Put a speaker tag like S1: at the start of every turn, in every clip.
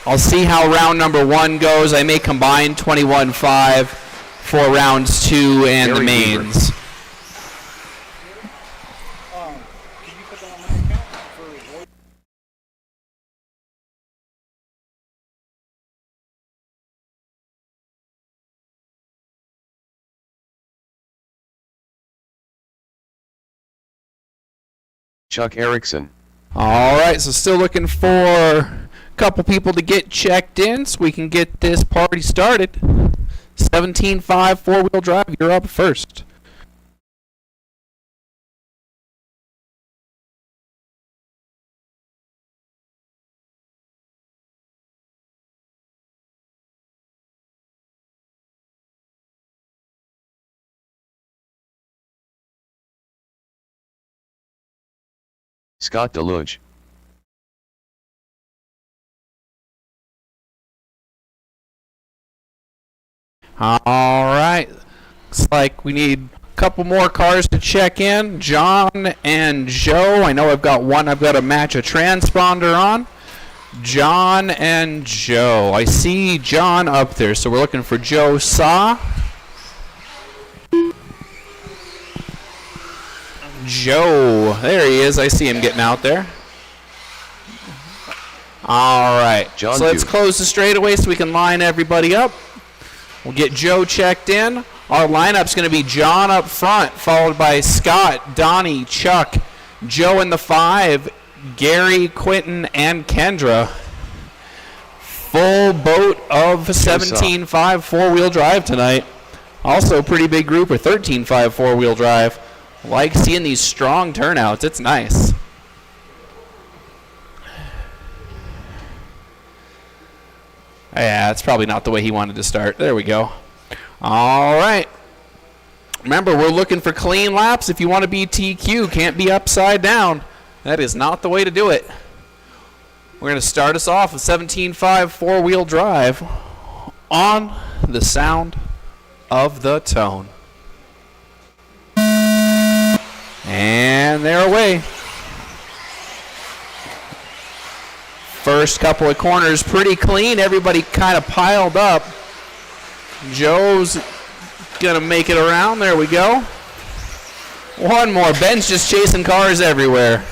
S1: I'll see how round number 1 goes. I may combine 21.5 for rounds 2 and the mains.
S2: Chuck Erickson.
S1: All right, so still looking for a couple people to get checked in so we can get this party started. 17.5 four-wheel drive, you're up first.
S2: Scott Deluge.
S1: All right, looks like we need a couple more cars to check in. John and Joe. I know I've got to match a transponder on. John and Joe. I see John up there, so we're looking for Joe Saw. Joe, there he is. I see him getting out there. All right,
S2: John,
S1: so let's close the straightaway so we can line everybody up. We'll get Joe checked in. Our lineup's going to be John up front, followed by Scott, Donnie, Chuck, Joe in the 5, Gary, Quentin, and Kendra. Full boat of 17.5 four-wheel drive tonight. Also a pretty big group of 13.5 four-wheel drive. Like seeing these strong turnouts. It's nice. Yeah, that's probably not the way he wanted to start. There we go. All right. Remember, we're looking for clean laps. If you want to be TQ, can't be upside down. That is not the way to do it. We're going to start us off with 17.5 four-wheel drive on the sound of the tone. And they're away. First couple of corners pretty clean. Everybody kind of piled up. Joe's going to make it around. There we go. One more. Ben's just chasing cars everywhere.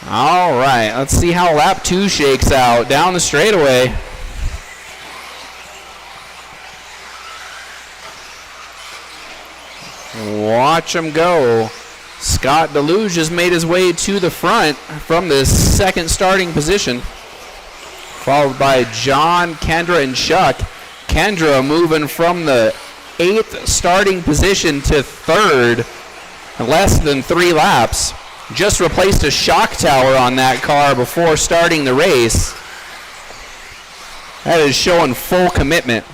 S1: All right. Let's see how lap 2 shakes out. Down the straightaway. Watch him go. Scott Deluge has made his way to the front from the second starting position, followed by John, Kendra, and Chuck. Kendra moving from the 8th starting position to 3rd in less than 3 laps. Just replaced a shock tower on that car before starting the race. That is showing full commitment.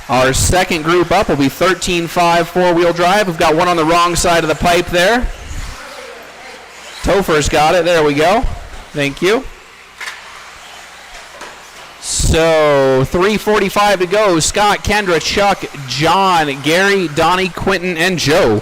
S1: Our second group up will be 13.5 four-wheel drive. We've got one on the wrong side of the pipe there. Topher's got it. There we go. Thank you. So 3:45 to go. Scott, Kendra, Chuck, John, Gary, Donnie, Quentin, and Joe.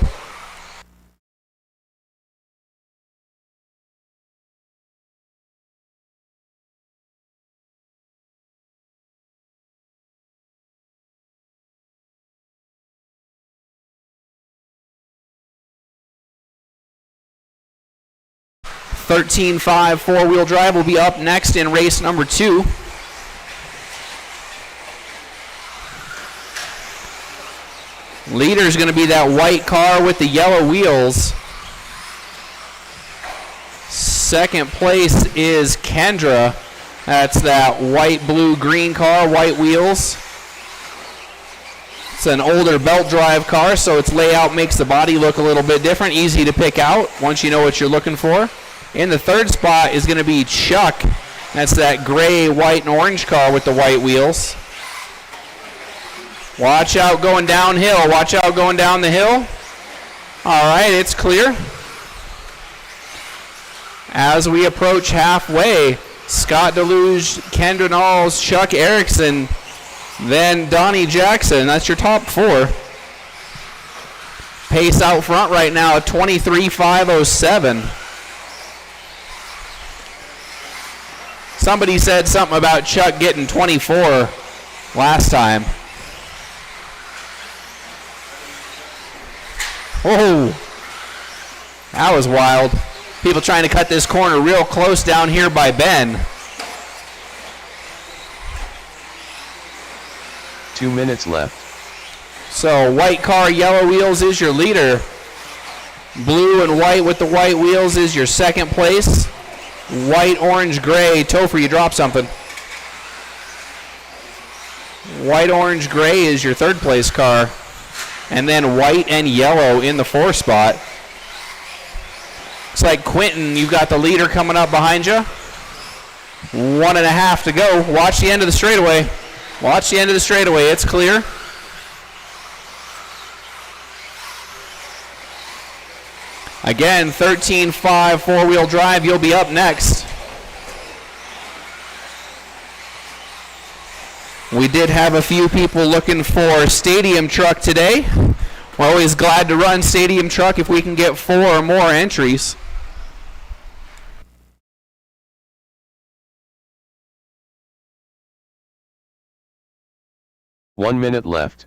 S1: $13.5 four-wheel drive will be up next in race number 2. Leader is going to be that white car with the yellow wheels. Second place is Kendra. That's that white, blue, green car, white wheels. It's an older belt drive car, so its layout makes the body look a little bit different. Easy to pick out once you know what you're looking for. In the third spot is going to be Chuck. That's that gray, white, and orange car with the white wheels. Watch out going downhill. Watch out going down the hill. All right, it's clear. As we approach halfway, Scott Deluge, Kendra Knowles, Chuck Erickson, then Donnie Jackson. That's your top 4. Pace out front right now at 23.507. Somebody said something about Chuck getting 24 last time. Whoa, that was wild. People trying to cut this corner real close down here by Ben.
S2: 2 minutes left.
S1: So white car, yellow wheels is your leader. Blue and white with the white wheels is your second place. White, orange, gray. Topher, you dropped something. White, orange, gray is your third place car. And then white and yellow in the 4th spot. Looks like Quentin, you've got the leader coming up behind you. 1.5 to go. Watch the end of the straightaway. Watch the end of the straightaway. It's clear. Again, 13.5 four-wheel drive. You'll be up next. We did have a few people looking for stadium truck today. We're always glad to run stadium truck if we can get 4 or more entries.
S2: One minute left.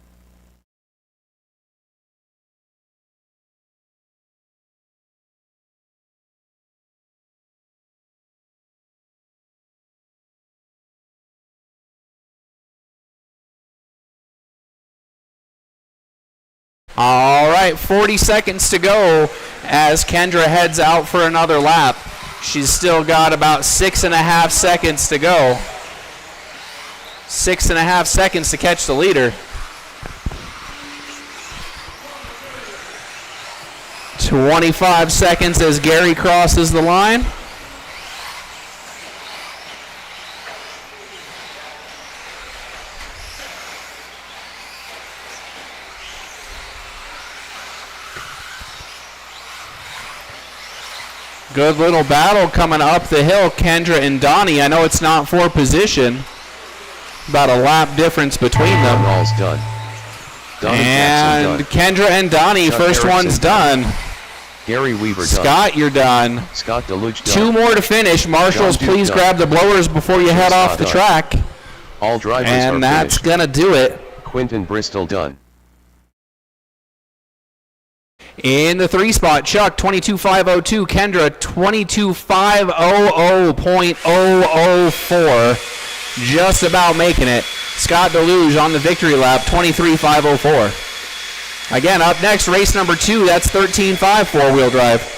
S1: All right, 40 seconds to go as Kendra heads out for another lap. She's still got about 6.5 seconds to go. 6.5 seconds to catch the leader. 25 seconds as Gary crosses the line. Good little battle coming up the hill, Kendra and Donnie. I know it's not for position. About a lap difference between them.
S2: All's done. Donnie
S1: and
S2: done.
S1: Kendra and Donnie,
S2: Chuck
S1: first
S2: Erickson
S1: one's done.
S2: Gary Weaver done.
S1: Scott, you're done.
S2: Scott Deluge done.
S1: 2 more to finish. Marshals,
S2: John Duke
S1: please
S2: done.
S1: grab the blowers before you head off the
S2: done.
S1: track.
S2: All drivers are
S1: And that's
S2: finished.
S1: going to do it.
S2: Quentin Bristol done.
S1: In the 3 spot, Chuck, 22.502. Kendra, 22.500.004. Just about making it. Scott Deluge on the victory lap, 23.504. Again, up next, race number 2. That's 13.5 four-wheel drive.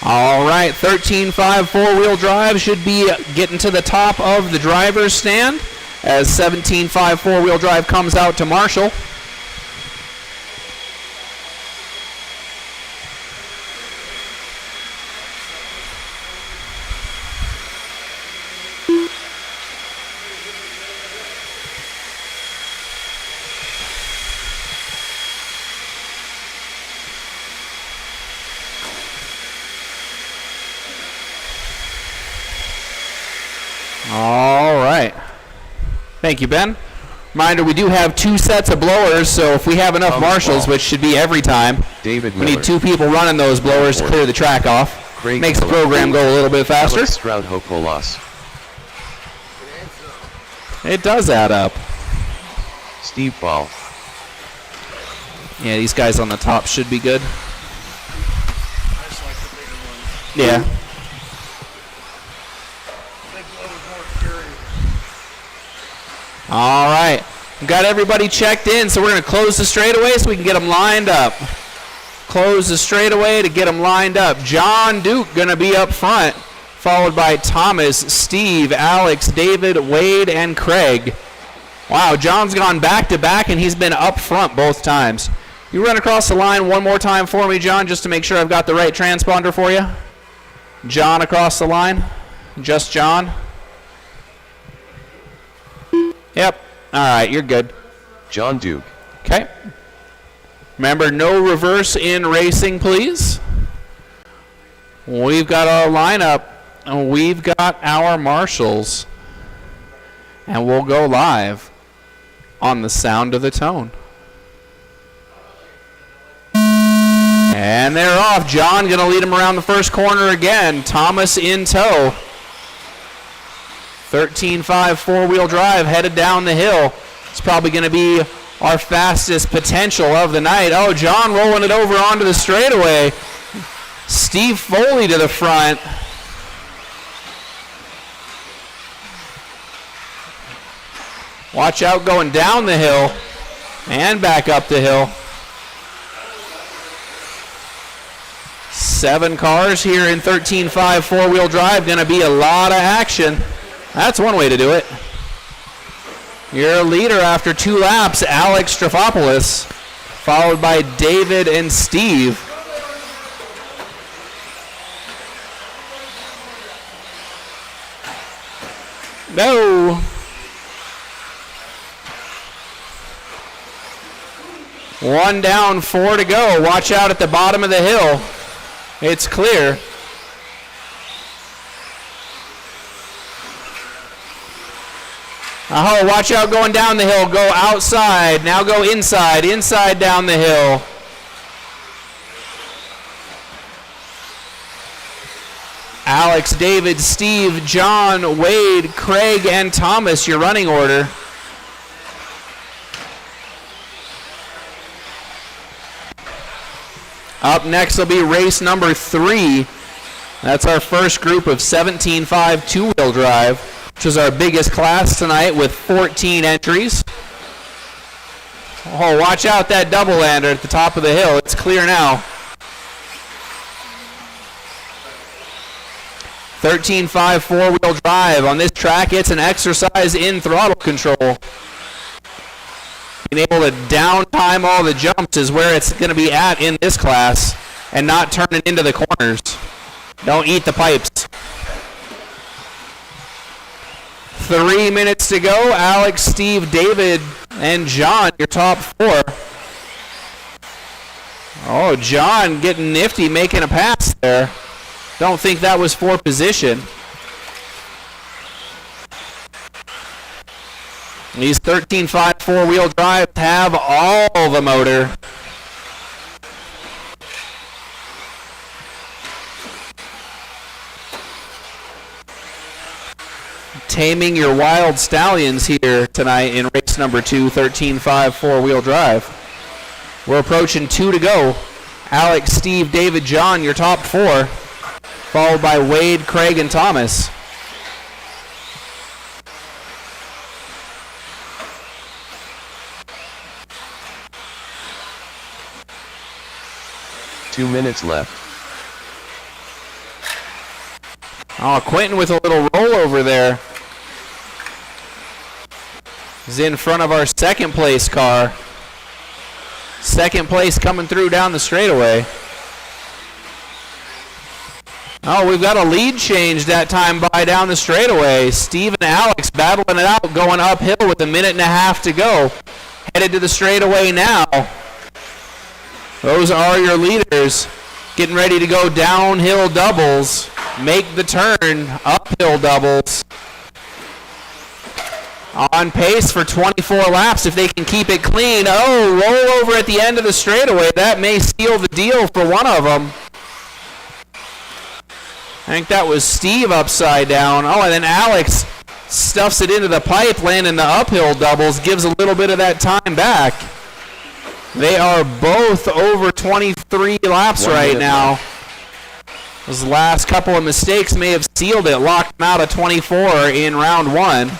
S1: All right, 13.5 four-wheel drive should be getting to the top of the driver's stand as 17.5 four-wheel drive comes out to Marshall. All right. Thank you, Ben. Reminder, we do have 2 sets of blowers, so if we have enough Marshals, which should be every time,
S2: David
S1: we
S2: Miller.
S1: need 2 people running those blowers to clear the track off.
S2: Craig
S1: Makes the
S2: Miller.
S1: program go a little bit faster.
S2: Alex Stroud-Hopolas.
S1: It does add up.
S2: Steve Ball.
S1: Yeah, these guys on the top should be good. Yeah. All right. Got everybody checked in, so we're going to close the straightaway so we can get them lined up. Close the straightaway to get them lined up. John Duke going to be up front, followed by Thomas, Steve, Alex, David, Wade, and Craig. Wow, John's gone back-to-back, and he's been up front both times. You run across the line one more time for me, John, just to make sure I've got the right transponder for you. John across the line. Just John. Yep. All right, you're good.
S2: John Duke.
S1: Okay. Remember, no reverse in racing, please. We've got our lineup, and we've got our marshals. And we'll go live on the sound of the tone. And they're off. John going to lead them around the first corner again. Thomas in tow. 13.5 four-wheel drive headed down the hill. It's probably going to be our fastest potential of the night. Oh, John rolling it over onto the straightaway. Steve Foley to the front. Watch out going down the hill and back up the hill. 7 cars here in 13.5 four-wheel drive. Going to be a lot of action. That's one way to do it. Your leader after 2 laps, Alex Strafopoulos, followed by David and Steve. No. One down, 4 to go. Watch out at the bottom of the hill. It's clear. Oh, watch out going down the hill. Go outside. Now go inside. Inside down the hill. Alex, David, Steve, John, Wade, Craig, and Thomas, your running order. Up next will be race number 3. That's our first group of 17.5 two-wheel drive, which is our biggest class tonight with 14 entries. Oh, watch out that double lander at the top of the hill. It's clear now. 13.5 four-wheel drive. On this track, it's an exercise in throttle control. Being able to downtime all the jumps is where it's going to be at in this class and not turn it into the corners. Don't eat the pipes. 3 minutes to go. Alex, Steve, David, and John, your top 4. Oh, John getting nifty, making a pass there. Don't think that was for position. These 13.5 four-wheel drives have all the motor. Taming your wild stallions here tonight in race number 2, 13.5 four-wheel drive. We're approaching 2 to go. Alex, Steve, David, John, your top 4, followed by Wade, Craig, and Thomas.
S2: Two minutes left.
S1: Oh, Quentin with a little rollover there. Is in front of our second place car. Second place coming through down the straightaway. Oh, we've got a lead change that time by down the straightaway. Steve and Alex battling it out, going uphill with 1.5 minutes to go. Headed to the straightaway now. Those are your leaders. Getting ready to go downhill doubles. Make the turn, uphill doubles. On pace for 24 laps if they can keep it clean. Oh, roll over at the end of the straightaway. That may seal the deal for one of them. I think that was Steve upside down. Oh, and then Alex stuffs it into the pipe, landing the uphill doubles, gives a little bit of that time back. They are both over 23 laps right now. Those last couple of mistakes may have sealed it, locked them out of 24 in round 1.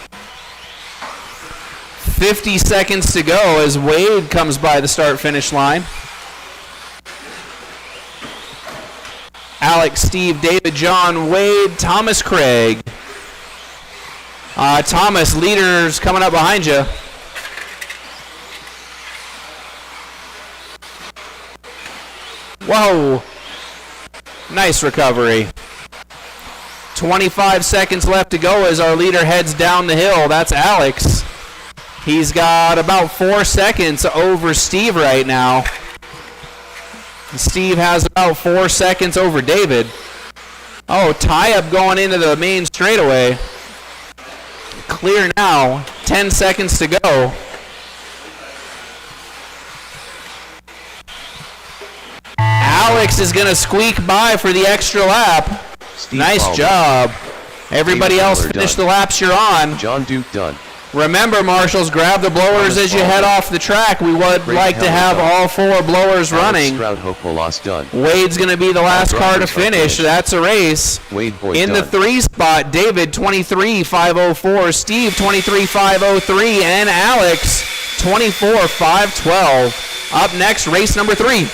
S1: 50 seconds to go as Wade comes by the start-finish line. Alex, Steve, David, John, Wade, Thomas, Craig. Thomas, leaders coming up behind you. Whoa. Nice recovery. 25 seconds left to go as our leader heads down the hill. That's Alex. He's got about 4 seconds over Steve right now. Steve has about 4 seconds over David. Oh, tie-up going into the main straightaway. Clear now. 10 seconds to go. Alex is going to squeak by for the extra lap.
S2: Steve
S1: nice
S2: Baldwin.
S1: Job. Everybody
S2: David
S1: else
S2: Miller
S1: finish
S2: done.
S1: the laps you're on.
S2: John Duke done.
S1: Remember, marshals, grab the blowers
S2: Thomas
S1: as you head
S2: Baldwin.
S1: off the track. We would
S2: Craig
S1: like to
S2: Heller
S1: have
S2: done.
S1: all 4 blowers running.
S2: Stroud Hopefull done.
S1: Wade's going to be the last car to
S2: Rogers
S1: finish.
S2: finished.
S1: That's a race.
S2: Wade Boyd
S1: In the
S2: done.
S1: 3 spot, David, 23.504. Steve, 23.503. And Alex, 24.512. Up next, race number 3.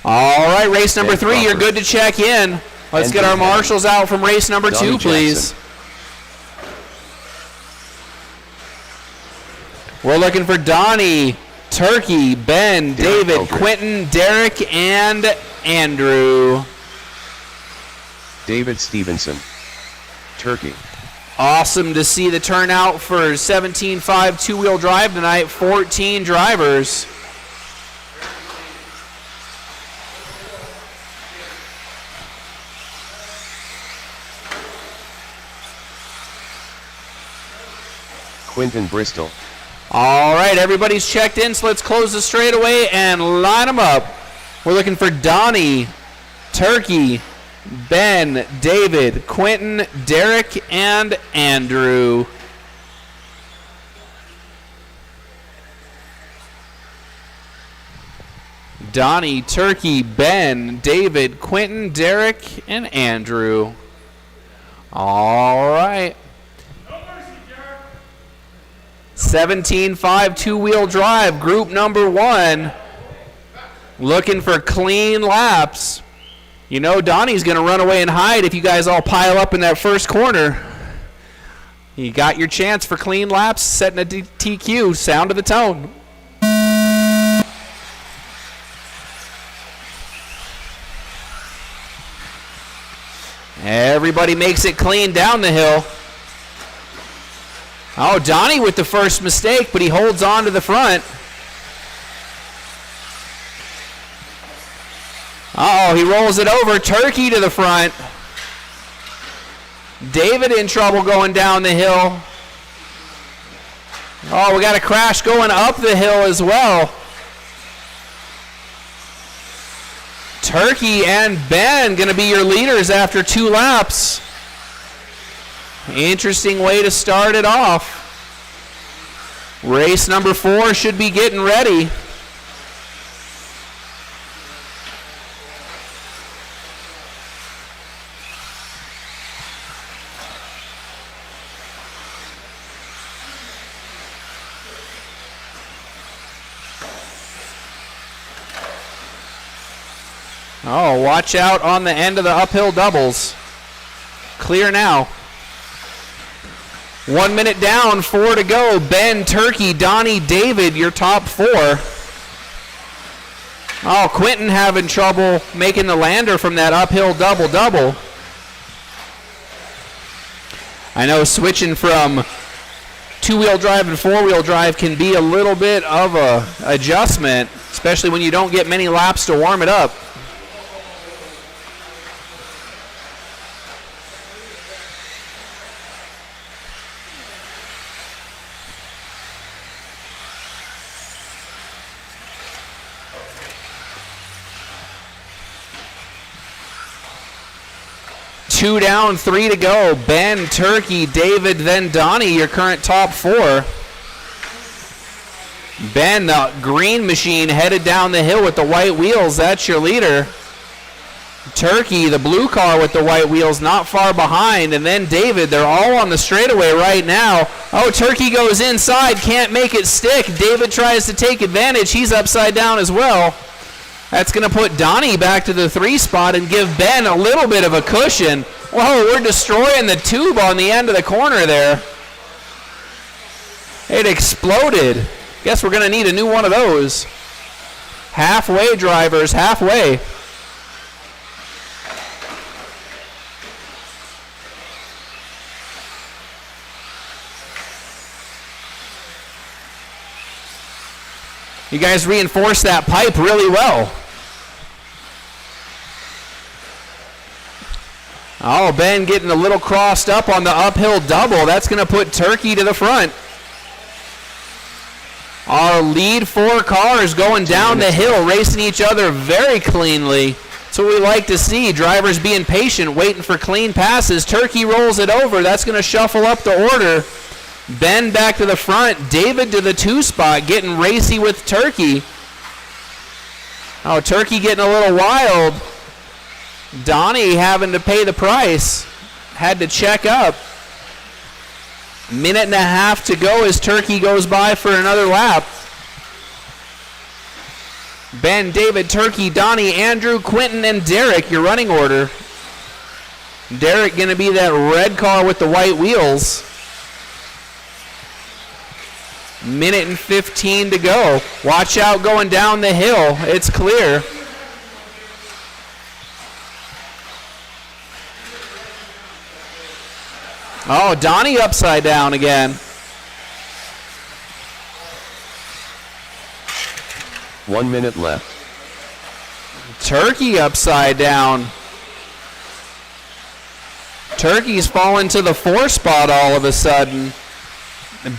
S1: All right, race number 3, you're good to check in. Let's get our marshals out from race number 2, please. We're looking for Donnie, Turkey, Ben, David, Quentin, Derek, and Andrew.
S2: David Stevenson. Turkey.
S1: Awesome to see the turnout for 17.5 two-wheel drive tonight, 14 drivers.
S2: Quentin Bristol.
S1: All right, everybody's checked in, so let's close the straightaway and line them up. We're looking for Donnie, Turkey, Ben, David, Quentin, Derek, and Andrew. Donnie, Turkey, Ben, David, Quentin, Derek, and Andrew. All right. 17.5 two-wheel drive, group number 1. Looking for clean laps. You know Donnie's going to run away and hide if you guys all pile up in that first corner. You got your chance for clean laps, setting a TQ, sound of the tone. Everybody makes it clean down the hill. Oh, Donnie with the first mistake, but he holds on to the front. Uh-oh, he rolls it over. Turkey to the front. David in trouble going down the hill. Oh, we got a crash going up the hill as well. Turkey and Ben going to be your leaders after 2 laps. Interesting way to start it off. Race number 4 should be getting ready. Oh, watch out on the end of the uphill doubles. Clear now. 1 minute down, 4 to go. Ben, Turkey, Donnie, David, your top 4. Oh, Quentin having trouble making the lander from that uphill double-double. I know switching from two-wheel drive and four-wheel drive can be a little bit of a adjustment, especially when you don't get many laps to warm it up. Two down, 3 to go. Ben, Turkey, David, then Donnie, your current top 4. Ben, the green machine, headed down the hill with the white wheels. That's your leader. Turkey, the blue car with the white wheels, not far behind. And then David, they're all on the straightaway right now. Oh, Turkey goes inside, can't make it stick. David tries to take advantage. He's upside down as well. That's going to put Donnie back to the 3 spot and give Ben a little bit of a cushion. Whoa, we're destroying the tube on the end of the corner there. It exploded. Guess we're going to need a new one of those. Halfway, drivers, halfway. You guys reinforced that pipe really well. Oh, Ben getting a little crossed up on the uphill double. That's going to put Turkey to the front. Our lead 4 cars going down the hill, racing each other very cleanly. That's what we like to see. Drivers being patient, waiting for clean passes. Turkey rolls it over. That's going to shuffle up the order. Ben back to the front. David to the 2 spot, getting racy with Turkey. Oh, Turkey getting a little wild. Donnie having to pay the price. Had to check up. Minute and a half to go as Turkey goes by for another lap. Ben, David, Turkey, Donnie, Andrew, Quentin, and Derek, your running order. Derek going to be that red car with the white wheels. Minute and 15 to go. Watch out going down the hill. It's clear. Oh, Donnie upside down again.
S2: 1 minute left.
S1: Turkey upside down. Turkey's fallen to the 4 spot all of a sudden.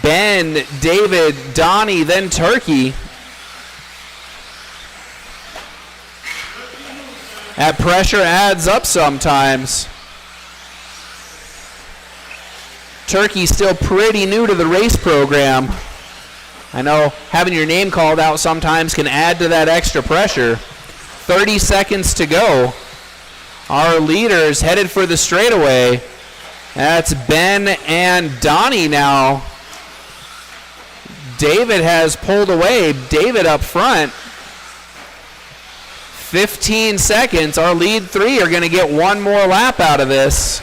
S1: Ben, David, Donnie, then Turkey. That pressure adds up sometimes. Turkey's still pretty new to the race program. I know having your name called out sometimes can add to that extra pressure. 30 seconds to go. Our leaders headed for the straightaway. That's Ben and Donnie now. David has pulled away. David up front. 15 seconds. Our lead 3 are going to get one more lap out of this.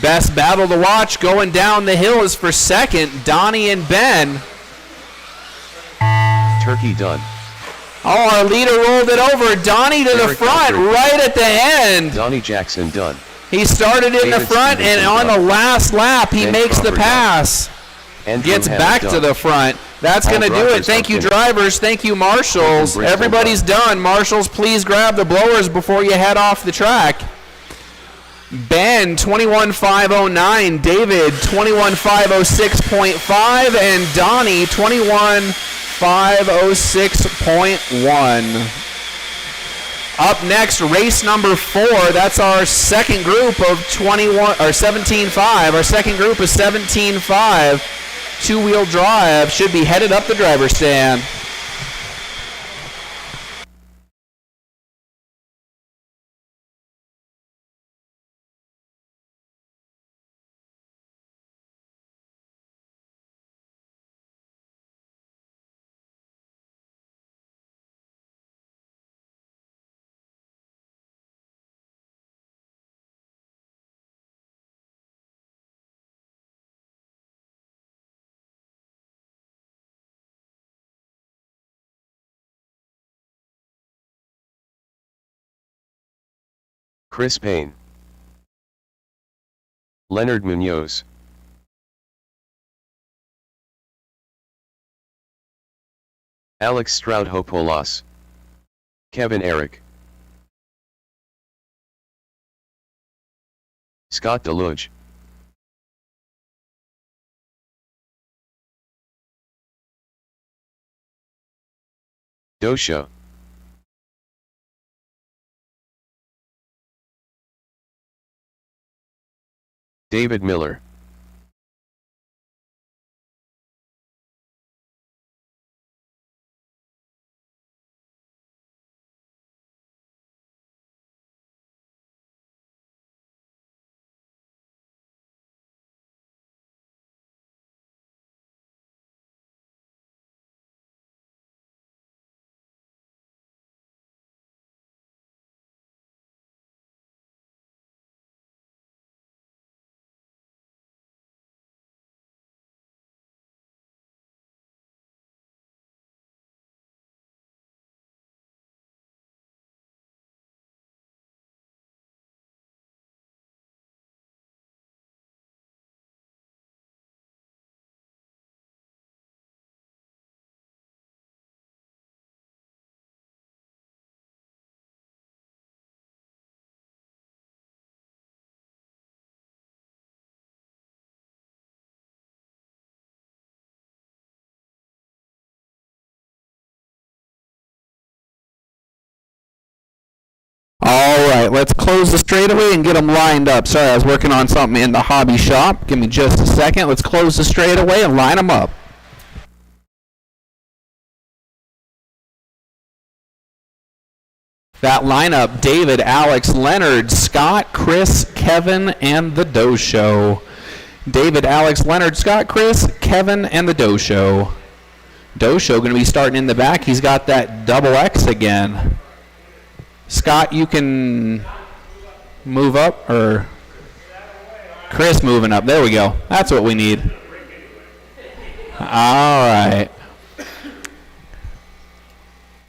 S1: Best battle to watch going down the hill is for second, Donnie and Ben.
S2: Turkey done.
S1: Oh, our leader rolled it over. Donnie to the front right at the end.
S2: Donnie Jackson done.
S1: He started in the front, and on the last lap, he makes the pass. Gets back to the front. That's going to do it. Thank you, drivers. Thank you, marshals. Everybody's done. Marshals, please grab the blowers before you head off the track. Ben, 21.509. David, 21.506.5. And Donnie, 21.506.1. Up next, race number 4. That's our second group of 17.5. Our second group is 17.5. Two-wheel drive should be headed up the driver's stand.
S2: Chris Payne. Leonard Munoz. Alex Stroudhopoulos. Kevin Eric. Scott Deluge. Dosha. David Miller.
S1: All right, let's close the straightaway and get them lined up. Sorry, I was working on something in the hobby shop. Give me just a second. Let's close the straightaway and line them up. That lineup: David, Alex, Leonard, Scott, Chris, Kevin, and the Doe Show. David, Alex, Leonard, Scott, Chris, Kevin, and the Doe Show. Doe Show going to be starting in the back. He's got that double X again. Scott, you can move up, or Chris moving up. There we go. That's what we need. All right.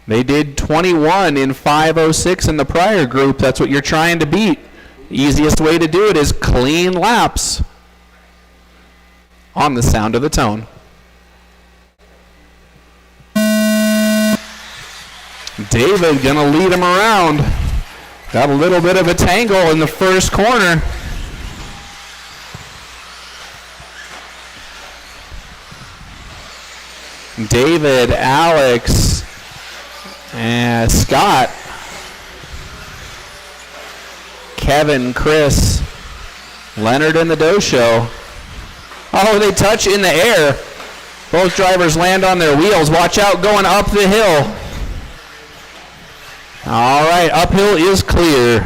S1: They did 21 in 5:06 in the prior group. That's what you're trying to beat. Easiest way to do it is clean laps on the sound of the tone. David gonna lead him around. Got a little bit of a tangle in the first corner. David, Alex, and Scott, Kevin, Chris, Leonard, and the Doe Show. Oh, they touch in the air. Both drivers land on their wheels. Watch out going up the hill. All right, uphill is clear.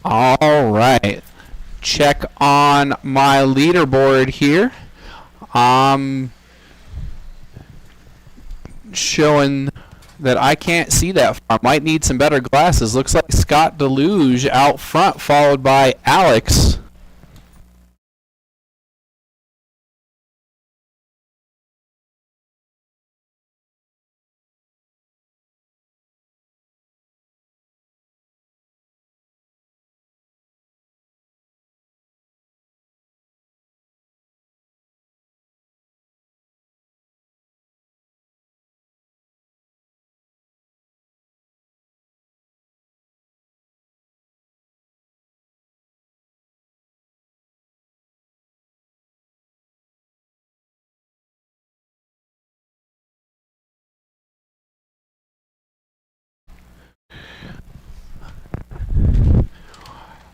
S1: All right. Check on my leaderboard here. Showing that I can't see that far. Might need some better glasses. Looks like Scott Deluge out front, followed by Alex.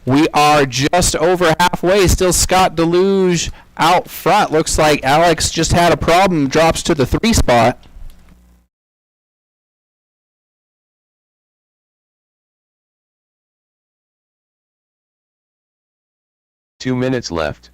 S1: We are just over halfway. Still Scott Deluge out front. Looks like Alex just had a problem. Drops to the 3 spot.
S2: Two minutes left.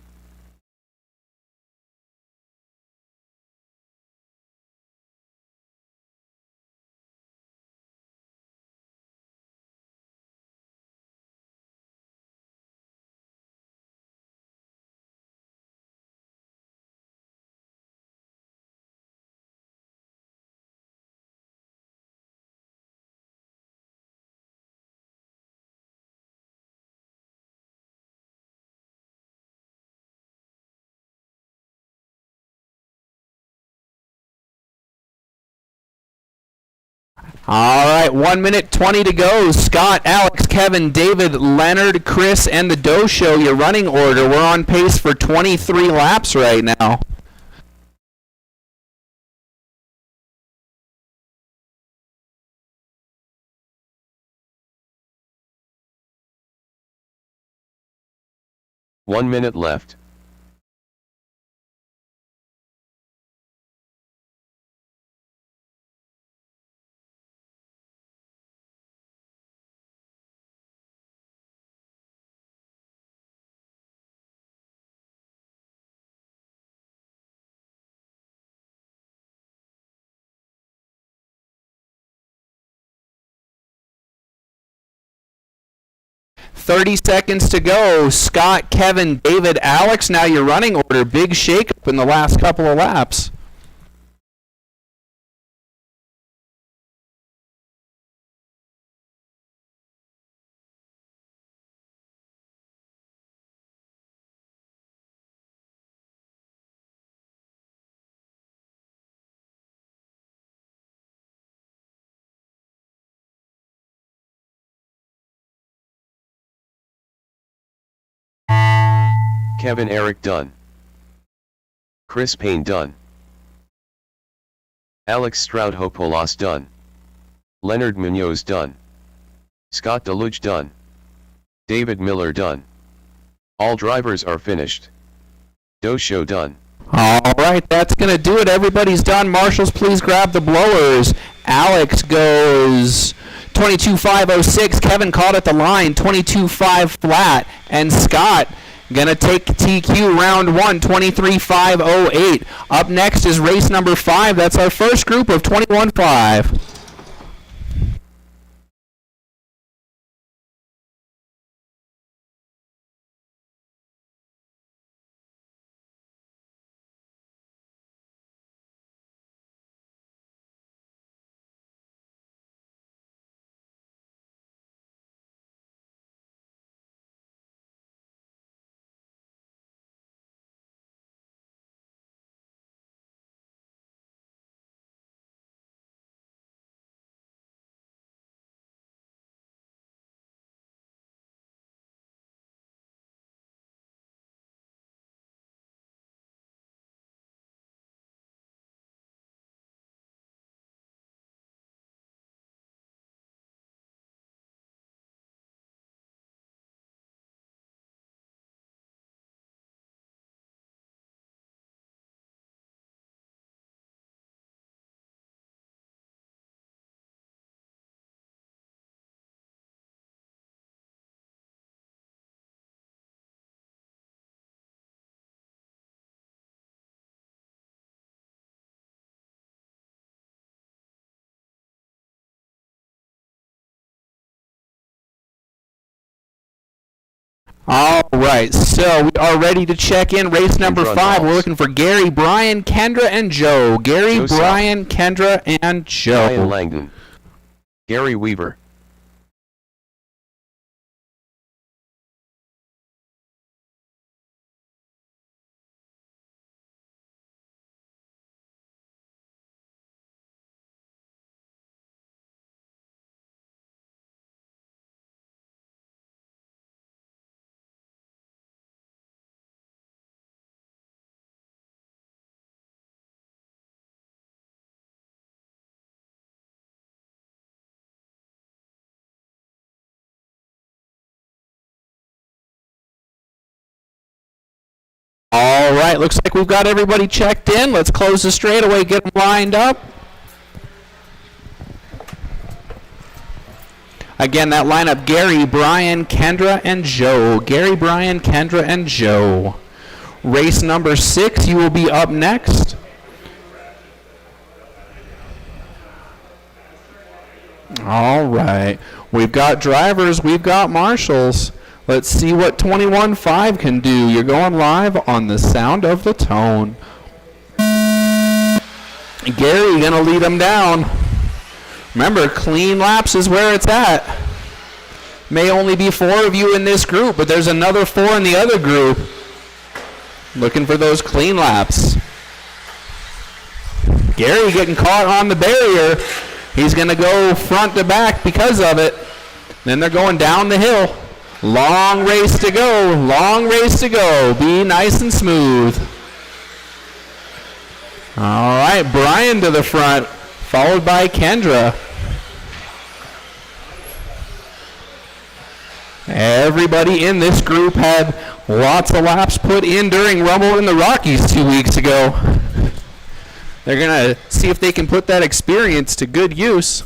S1: All right, 1 minute 20 to go. Scott, Alex, Kevin, David, Leonard, Chris, and the Doe Show, your running order. We're on pace for 23 laps right now.
S2: One minute left.
S1: Thirty seconds to go. Scott, Kevin, David, Alex, now your running order. Big shakeup in the last couple of laps.
S2: Kevin Eric done. Chris Payne done. Alex Stroud-Hopolas done. Leonard Munoz done. Scott Deluge done. David Miller done. All drivers are finished. Doe Show done.
S1: All right, that's going to do it. Everybody's done. Marshals, please grab the blowers. Alex goes 22.506. Kevin caught at the line, 22.5 flat. And Scott going to take TQ round 1, 23.508. Up next is race number 5. That's our first group of 21.5. All right, so we are ready to check in race number 5. We're looking for Gary, Brian, Kendra, and Joe. Gary,
S2: Joe
S1: Brian,
S2: South.
S1: Kendra, and Joe.
S2: Ryan Langdon. Gary Weaver.
S1: All right, looks like we've got everybody checked in. Let's close the straightaway, get them lined up. Again, that lineup, Gary, Brian, Kendra, and Joe. Gary, Brian, Kendra, and Joe. Race number 6, you will be up next. All right. We've got drivers. We've got marshals. Let's see what 21.5 can do. You're going live on the Sound of the Tone. Gary going to lead them down. Remember, clean laps is where it's at. May only be 4 of you in this group, but there's another 4 in the other group. Looking for those clean laps. Gary getting caught on the barrier. He's going to go front to back because of it. Then they're going down the hill. Long race to go. Long race to go. Be nice and smooth. All right, Brian to the front, followed by Kendra. Everybody in this group had lots of laps put in during Rumble in the Rockies 2 weeks ago. They're going to see if they can put that experience to good use.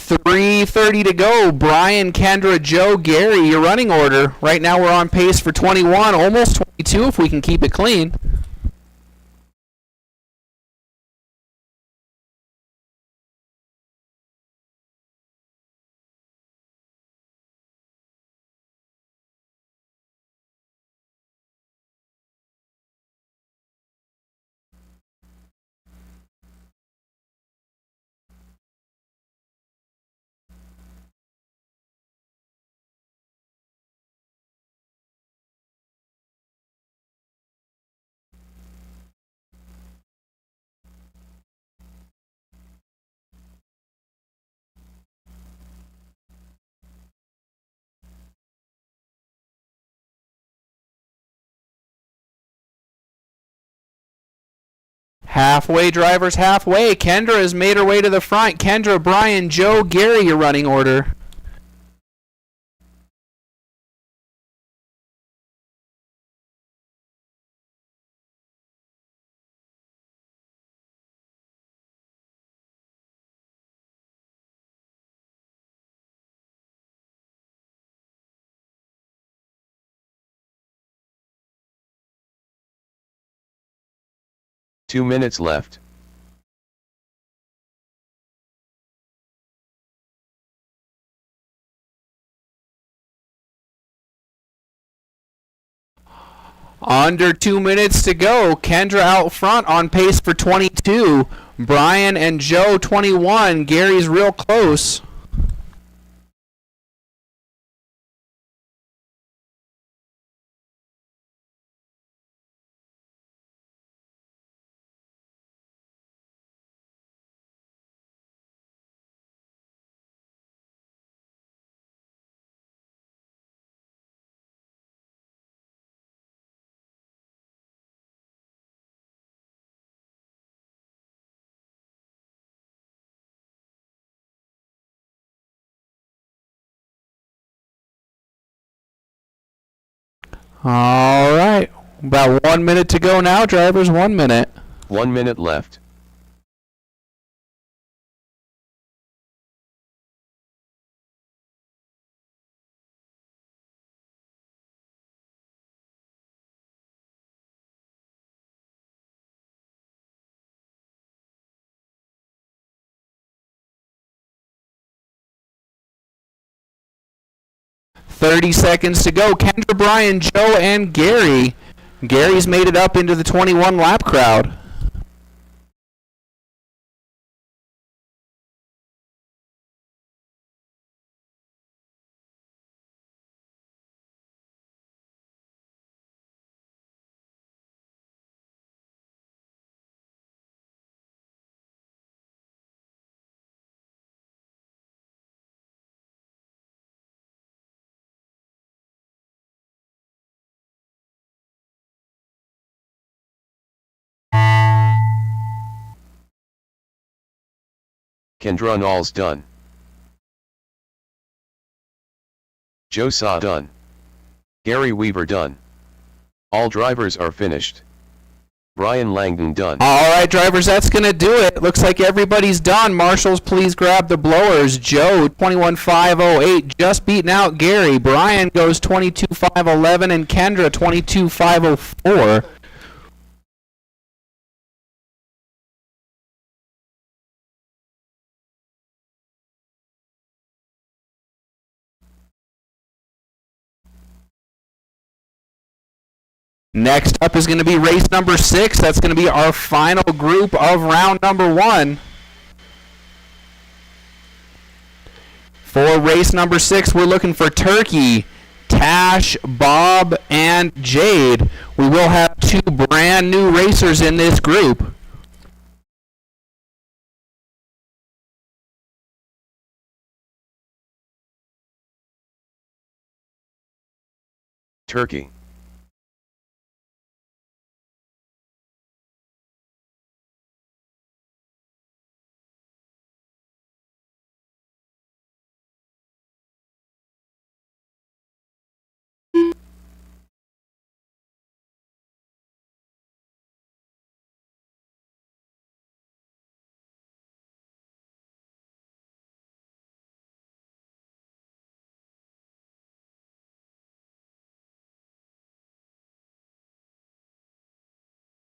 S1: .330 to go. Brian, Kendra, Joe, Gary, your running order. Right now we're on pace for 21, almost 22 if we can keep it clean. Halfway, drivers, halfway. Kendra has made her way to the front. Kendra, Brian, Joe, Gary, your running order.
S2: Two minutes left.
S1: Under 2 minutes to go. Kendra out front on pace for 22. Brian and Joe 21. Gary's real close. All right. About 1 minute to go now, drivers. 1 minute.
S2: 1 minute left.
S1: .30 seconds to go. Kendra, Brian, Joe, and Gary. Gary's made it up into the 21 lap crowd.
S2: Kendra Nall's done. Joe Saw done. Gary Weaver done. All drivers are finished. Brian Langdon done.
S1: All right, drivers, that's going to do it. Looks like everybody's done. Marshals, please grab the blowers. Joe, 21.508, just beating out Gary. Brian goes 22.511, and Kendra, 22.504. Next up is going to be race number 6. That's going to be our final group of round number 1. For race number 6, we're looking for Turkey, Tash, Bob, and Jade. We will have 2 brand new racers in this group.
S2: Turkey.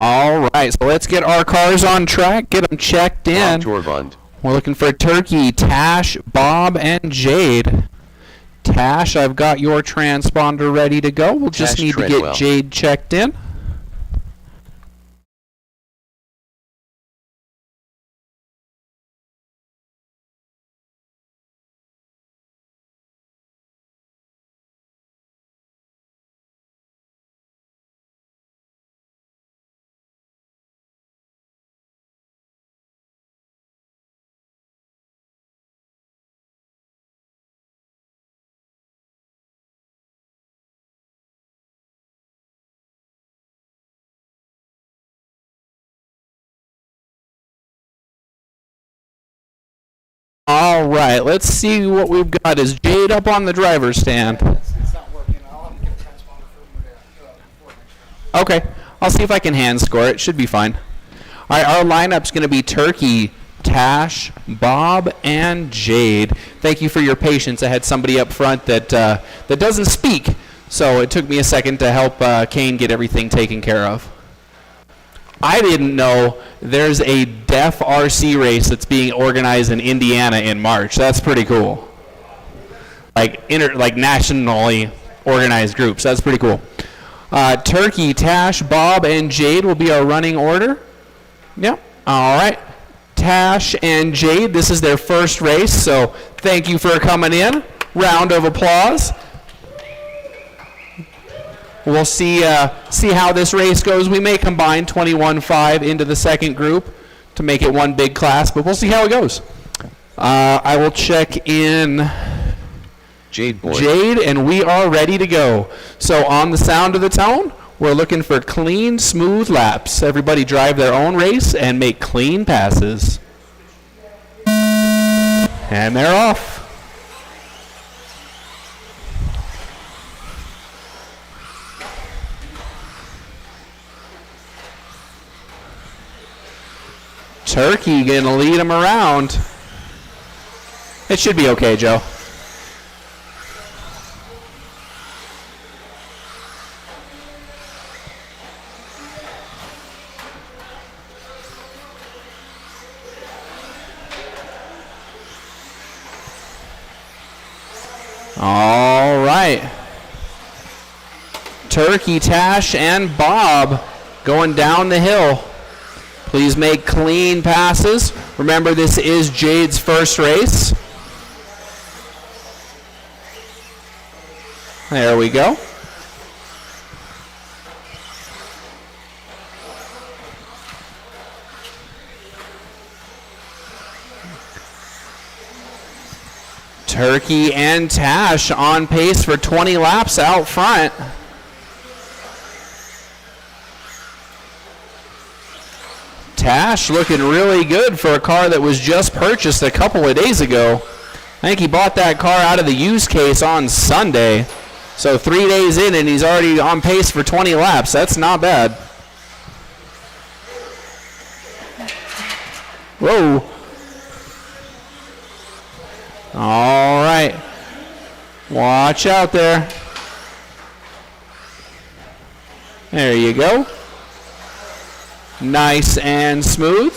S1: All right, so let's get our cars on track, get them checked in.
S2: Torbund.
S1: We're looking for Turkey, Tash, Bob, and Jade. Tash, I've got your transponder ready to go. We'll just need to get Jade checked in. All right, let's see what we've got. Is Jade up on the driver's stand?
S3: It's not working. I'll have to get a transponder for next round.
S1: Okay, I'll see if I can hand score it. Should be fine. All right, our lineup's going to be Turkey, Tash, Bob, and Jade. Thank you for your patience. I had somebody up front that doesn't speak, so it took me a second to help Kane get everything taken care of. I didn't know there's a deaf RC race that's being organized in Indiana in March. That's pretty cool. Like nationally organized groups. That's pretty cool. Turkey, Tash, Bob, and Jade will be our running order. Yep. All right. Tash and Jade, this is their first race, so thank you for coming in. Round of applause. We'll see how this race goes. We may combine 21.5 into the second group to make it one big class, but we'll see how it goes. I will check in
S2: Jade,
S1: and we are ready to go. So on the sound of the tone, we're looking for clean, smooth laps. Everybody drive their own race and make clean passes. And they're off. Turkey gonna lead him around. It should be okay, Joe. All right. Turkey, Tash, and Bob going down the hill. Please make clean passes. Remember, this is Jade's first race. There we go. Turkey and Tash on pace for 20 laps out front. Tash looking really good for a car that was just purchased a couple of days ago. I think he bought that car out of the used case on Sunday. So 3 days in and he's already on pace for 20 laps. That's not bad. Whoa. All right. Watch out there. There you go. Nice and smooth.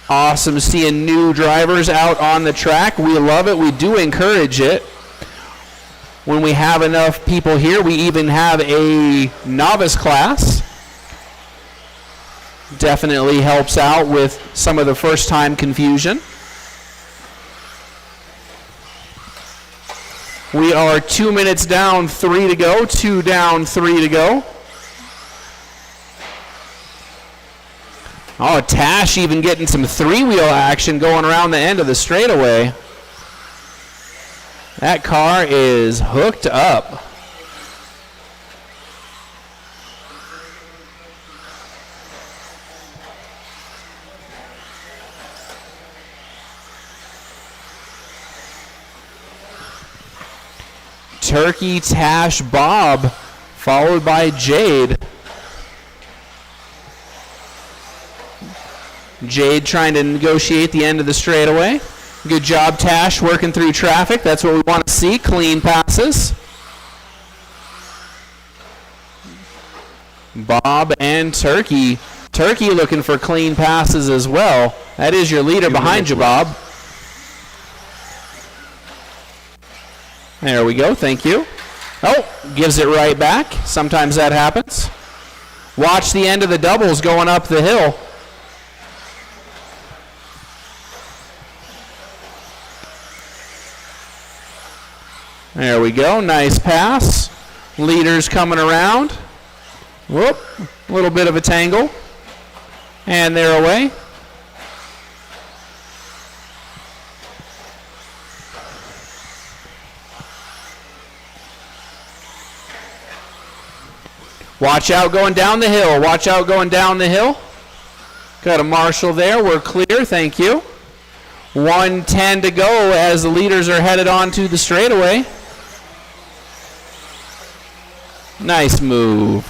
S1: Awesome seeing new drivers out on the track. We love it. We do encourage it. When we have enough people here, we even have a novice class. Definitely helps out with some of the first-time confusion. We are 2 minutes down, 3 to go. 2 down, 3 to go. Oh, Tash even getting some three-wheel action going around the end of the straightaway. That car is hooked up. Turkey, Tash, Bob, followed by Jade. Jade trying to negotiate the end of the straightaway. Good job, Tash, working through traffic. That's what we want to see, clean passes. Bob and Turkey. Turkey looking for clean passes as well. That is your leader behind you, Bob. There we go, thank you. Oh, gives it right back. Sometimes that happens. Watch the end of the doubles going up the hill. There we go, nice pass. Leaders coming around. Whoop, a little bit of a tangle. And they're away. Watch out going down the hill. Watch out going down the hill. Got a marshal there. We're clear. Thank you. 1:10 to go as the leaders are headed on to the straightaway. Nice move.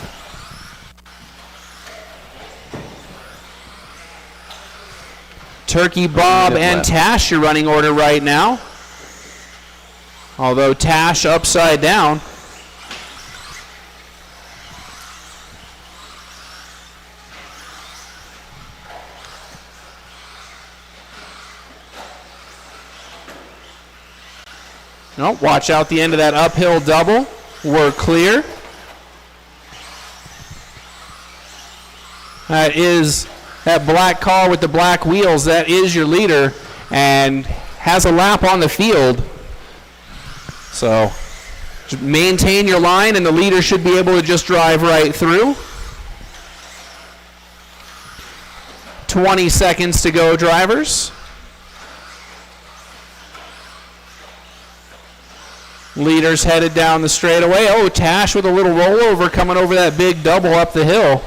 S1: Turkey, Bob, and Tash your running order right now. Although Tash upside down. No, watch out the end of that uphill double. We're clear. That is that black car with the black wheels. That is your leader and has a lap on the field. So just maintain your line and the leader should be able to just drive right through. 20 seconds to go, drivers. Leaders headed down the straightaway. Oh, Tash with a little rollover coming over that big double up the hill.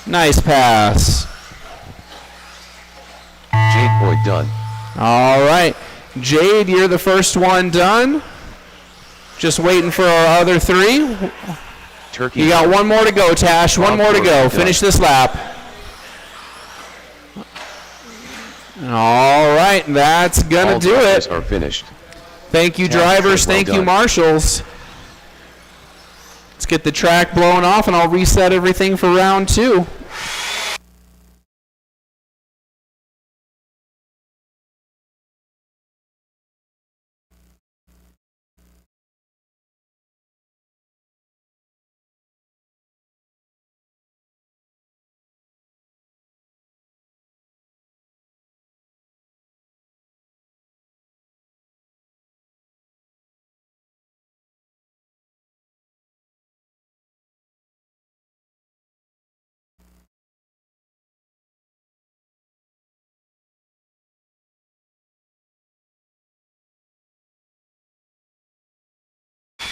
S1: Nice pass.
S2: Jade Boyd done.
S1: All right. Jade, you're the first one done. Just waiting for our other three.
S2: Turkey.
S1: You got one more to go, Tash. One more to go. Finish this lap. All right. That's going to do it.
S2: Are finished.
S1: Thank you, drivers. Thank you, marshals. Let's get the track blown off, and I'll reset everything for round 2.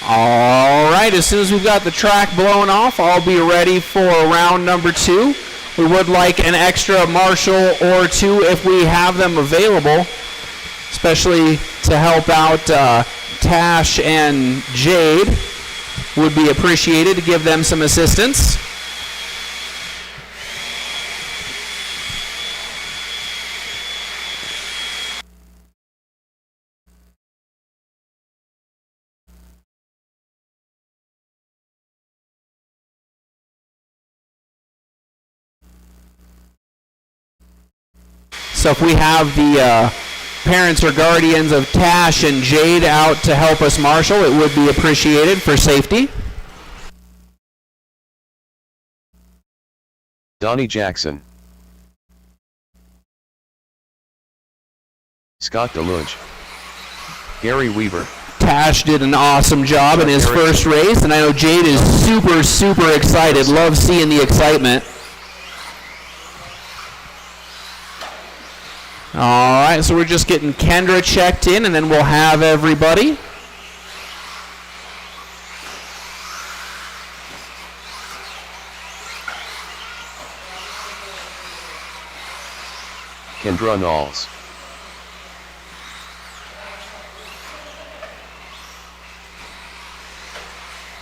S1: All right, as soon as we've got the track blown off, I'll be ready for round number 2. We would like an extra marshal or 2 if we have them available, especially to help out Tash and Jade. Would be appreciated to give them some assistance. So if we have the parents or guardians of Tash and Jade out to help us marshal, it would be appreciated for safety.
S2: Donnie Jackson, Scott DeLuge, Gary Weaver.
S1: Tash did an awesome job in his first race, and I know Jade is super, super excited. Love seeing the excitement. All right, so we're just getting Kendra checked in, and then we'll have everybody.
S2: Kendra Knowles.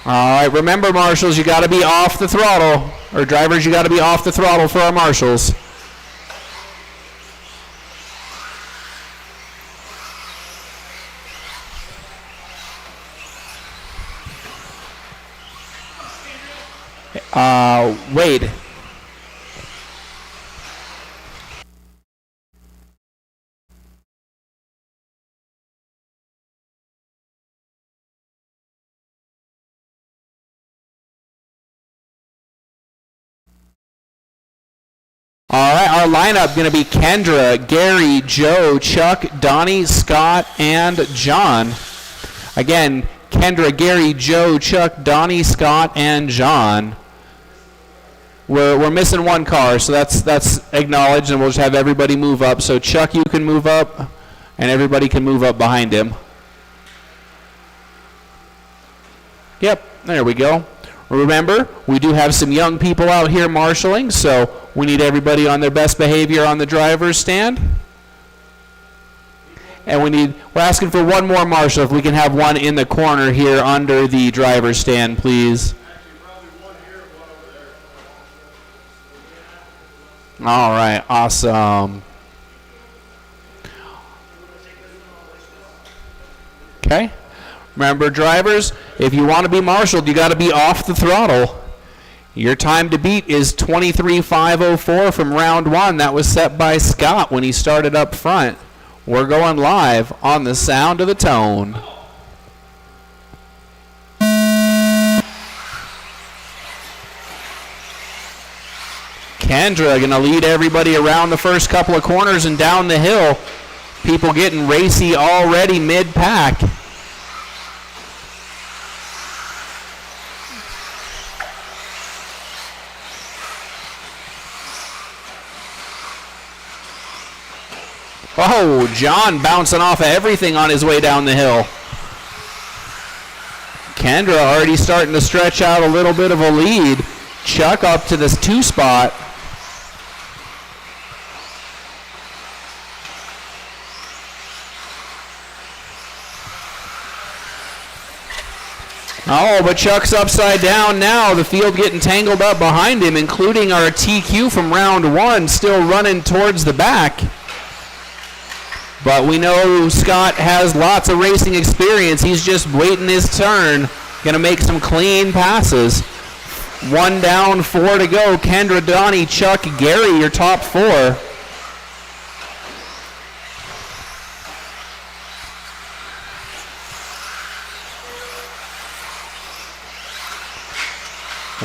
S1: All right, remember, marshals, you got to be off the throttle, or drivers, you got to be off the throttle for our marshals. Wade. All right, our lineup going to be Kendra, Gary, Joe, Chuck, Donnie, Scott, and John. Again, Kendra, Gary, Joe, Chuck, Donnie, Scott, and John. We're missing one car, so that's acknowledged, and we'll just have everybody move up. So Chuck, you can move up, and everybody can move up behind him. Yep, there we go. Remember, we do have some young people out here marshaling, so we need everybody on their best behavior on the driver's stand. And we're asking for one more marshal, if we can have one in the corner here under the driver's stand, please. All right, awesome. Okay. Remember, drivers, if you want to be marshaled, you got to be off the throttle. Your time to beat is 23.504 from round 1. That was set by Scott when he started up front. We're going live on the sound of the tone. Kendra going to lead everybody around the first couple of corners and down the hill. People getting racy already mid-pack. Oh, John bouncing off of everything on his way down the hill. Kendra already starting to stretch out a little bit of a lead. Chuck up to this 2 spot. Oh, but Chuck's upside down now. The field getting tangled up behind him, including our TQ from round 1 still running towards the back. But we know Scott has lots of racing experience. He's just waiting his turn. Going to make some clean passes. 1 down, 4 to go. Kendra, Donnie, Chuck, Gary, your top 4.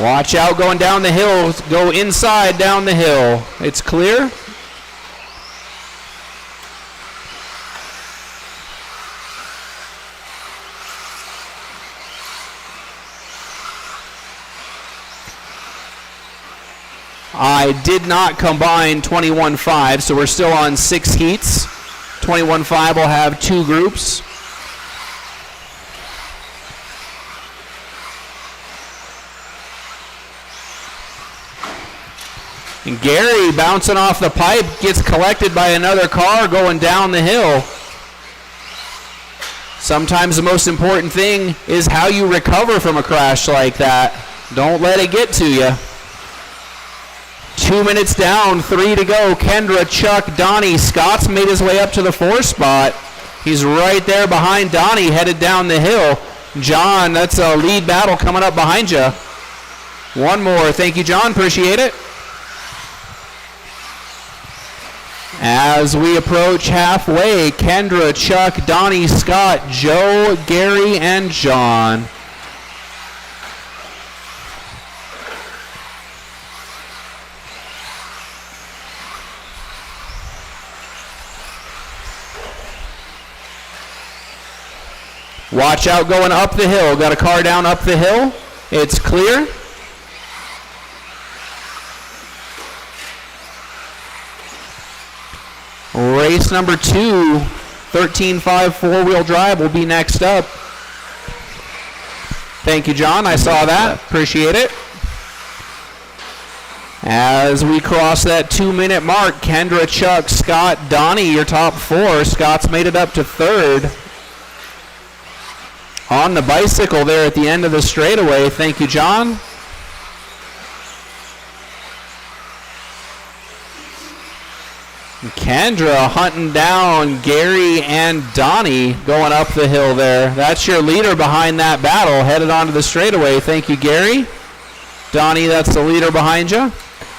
S1: Watch out going down the hill. Go inside down the hill. It's clear. I did not combine 21.5, so we're still on 6 heats. 21.5 will have 2 groups. And Gary bouncing off the pipe, gets collected by another car going down the hill. Sometimes the most important thing is how you recover from a crash like that. Don't let it get to you. 2 minutes down, 3 to go. Kendra, Chuck, Donnie. Scott's made his way up to the 4th spot. He's right there behind Donnie, headed down the hill. John, that's a lead battle coming up behind you. One more. Thank you, John. Appreciate it. As we approach halfway, Kendra, Chuck, Donnie, Scott, Joe, Gary, and John. Watch out going up the hill. Got a car down up the hill. It's clear. Race number 2, 13.5 four-wheel drive will be next up. Thank you, John. I saw that. Appreciate it. As we cross that 2-minute mark, Kendra, Chuck, Scott, Donnie, your top 4. Scott's made it up to 3rd. On the bicycle there at the end of the straightaway. Thank you, John. Kendra hunting down Gary and Donnie going up the hill there. That's your leader behind that battle, headed onto the straightaway. Thank you, Gary. Donnie, that's the leader behind you.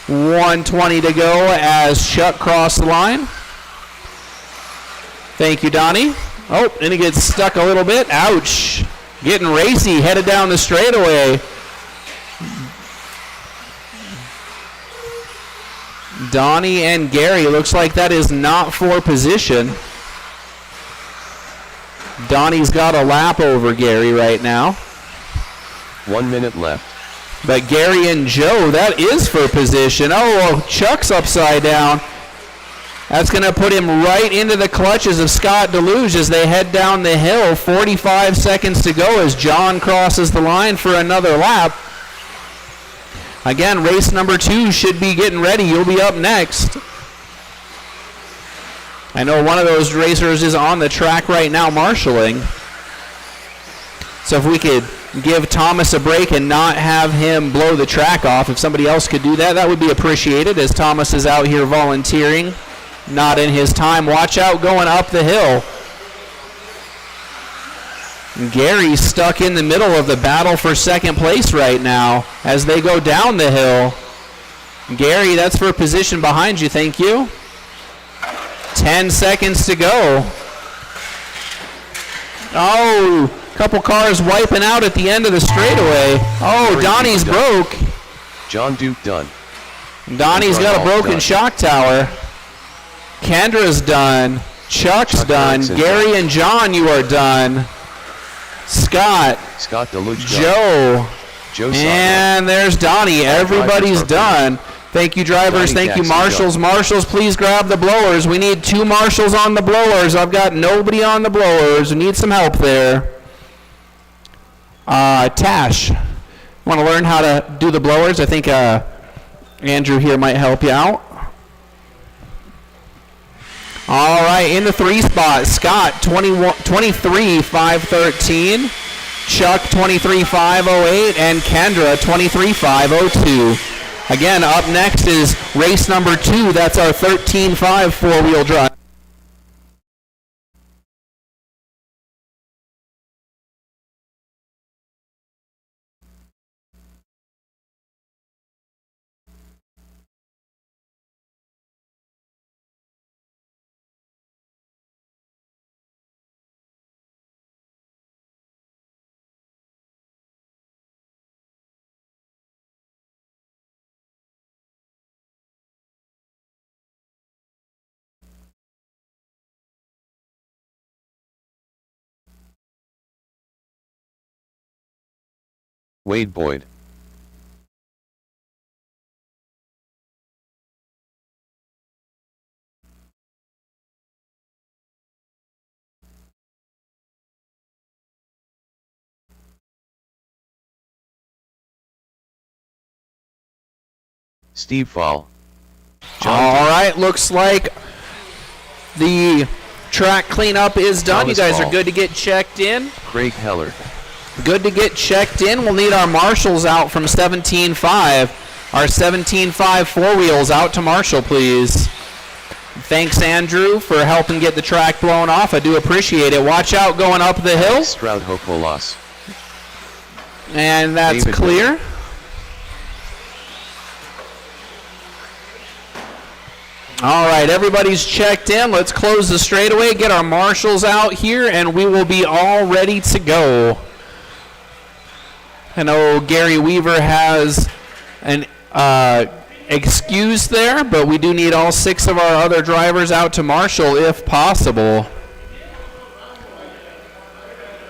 S1: 1:20 to go as Chuck crossed the line. Thank you, Donnie. Oh, and he gets stuck a little bit. Ouch. Getting racy, headed down the straightaway. Donnie and Gary, looks like that is not for position. Donnie's got a lap over Gary right now.
S2: 1 minute left.
S1: But Gary and Joe, that is for position. Oh, Chuck's upside down. That's going to put him right into the clutches of Scott Deluge as they head down the hill. 45 seconds to go as John crosses the line for another lap. Again, race number 2 should be getting ready. You'll be up next. I know one of those racers is on the track right now marshaling. So if we could give Thomas a break and not have him blow the track off, if somebody else could do that, that would be appreciated as Thomas is out here volunteering. Not in his time. Watch out going up the hill. Gary's stuck in the middle of the battle for second place right now as they go down the hill. Gary, that's for position behind you. Thank you. 10 seconds to go. Oh, couple cars wiping out at the end of the straightaway. Oh, Donnie's broke.
S2: John Duke done.
S1: Donnie's got a broken shock tower. Kendra's done. Chuck's done. Gary and John, you are done. Scott
S2: Deluge,
S1: Joe, and there's Donnie. Everybody's done. Thank you, drivers. Thank you, marshals. Marshals, please grab the blowers. We need 2 marshals on the blowers. I've got nobody on the blowers. We need some help there. Tash, want to learn how to do the blowers? I think Andrew here might help you out. All right, in the 3 spot, Scott, 23,513, Chuck, 23,508, and Kendra, 23,502. Again, up next is race number 2. That's our 13.5 four-wheel drive.
S2: Wade Boyd. Steve Fall.
S1: All right, looks like the track cleanup is done.
S2: Thomas
S1: You guys
S2: Ball.
S1: are good to get checked in.
S2: Craig Heller.
S1: Good to get checked in. We'll need our marshals out from 17.5. Our 17.5 four-wheels out to marshal, please. Thanks, Andrew, for helping get the track blown off. I do appreciate it. Watch out going up the hill.
S2: Stroud Hopolas.
S1: And that's
S2: David
S1: clear.
S2: Miller.
S1: All right, everybody's checked in. Let's close the straightaway, get our marshals out here, and we will be all ready to go. I know Gary Weaver has an excuse there, but we do need all 6 of our other drivers out to marshal if possible.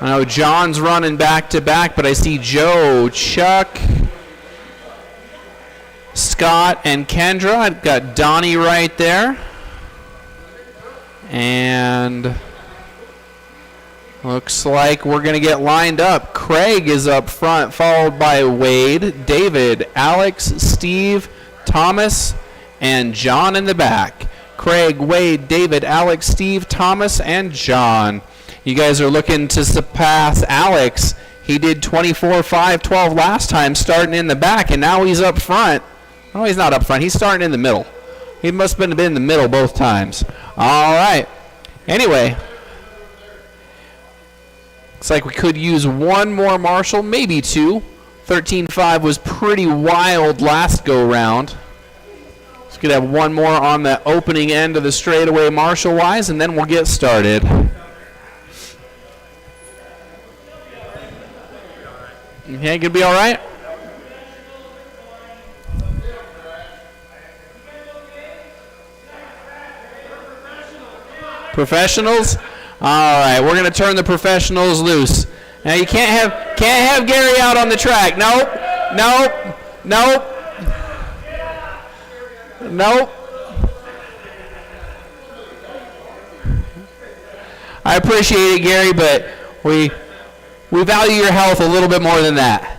S1: I know John's running back to back, but I see Joe, Chuck, Scott, and Kendra. I've got Donnie right there. And looks like we're going to get lined up. Craig is up front, followed by Wade, David, Alex, Steve, Thomas, and John in the back. Craig, Wade, David, Alex, Steve, Thomas, and John. You guys are looking to surpass Alex. He did 24-5-12 last time, starting in the back, and now he's up front. No, he's not up front. He's starting in the middle. He must have been in the middle both times. All right. Anyway, looks like we could use one more marshal, maybe 2. 13.5 was pretty wild last go-round. So we could have one more on the opening end of the straightaway marshal-wise, and then we'll get started. Okay, gonna be all right? Professionals? All right, we're gonna turn the professionals loose. Now you can't have Gary out on the track. Nope. I appreciate it, Gary, but we value your health a little bit more than that.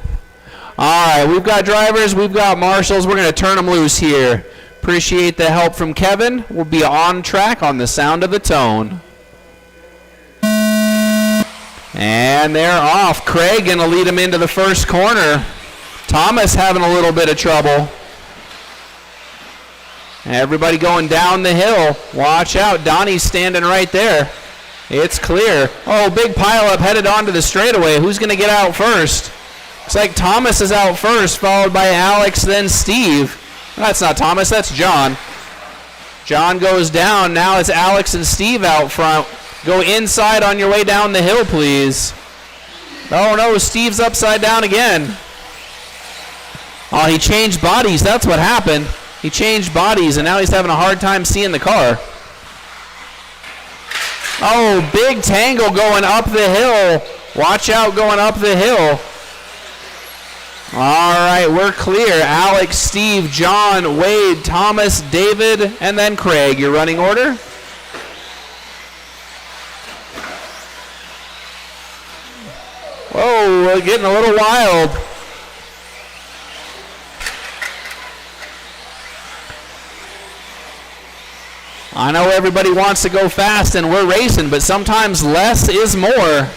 S1: All right, we've got drivers, we've got marshals. We're going to turn them loose here. Appreciate the help from Kevin. We'll be on track on the sound of the tone. And they're off. Craig going to lead them into the first corner. Thomas having a little bit of trouble. Everybody going down the hill. Watch out. Donnie's standing right there. It's clear. Oh, big pileup headed onto the straightaway. Who's going to get out first? Looks like Thomas is out first, followed by Alex, then Steve. That's not Thomas, that's John. John goes down. Now it's Alex and Steve out front. Go inside on your way down the hill, please. Oh, no, Steve's upside down again. Oh, he changed bodies. That's what happened. He changed bodies, and now he's having a hard time seeing the car. Oh, big tangle going up the hill. Watch out going up the hill. All right, we're clear. Alex, Steve, John, Wade, Thomas, David, and then Craig. Your running order? Whoa, we're getting a little wild. I know everybody wants to go fast and we're racing, but sometimes less is more.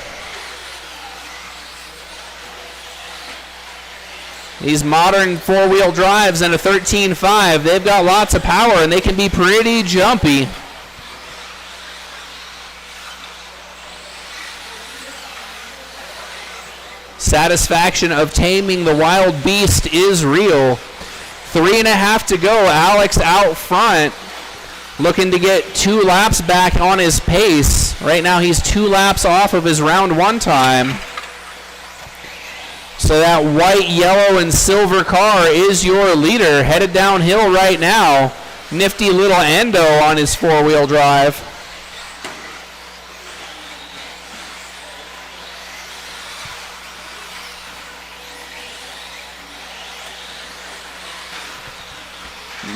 S1: These modern four-wheel drives and a 13.5, they've got lots of power and they can be pretty jumpy. Satisfaction of taming the wild beast is real. 3.5 to go. Alex out front, looking to get 2 laps back on his pace. Right now he's 2 laps off of his round 1 time. So that white, yellow, and silver car is your leader, headed downhill right now. Nifty little Endo on his four-wheel drive.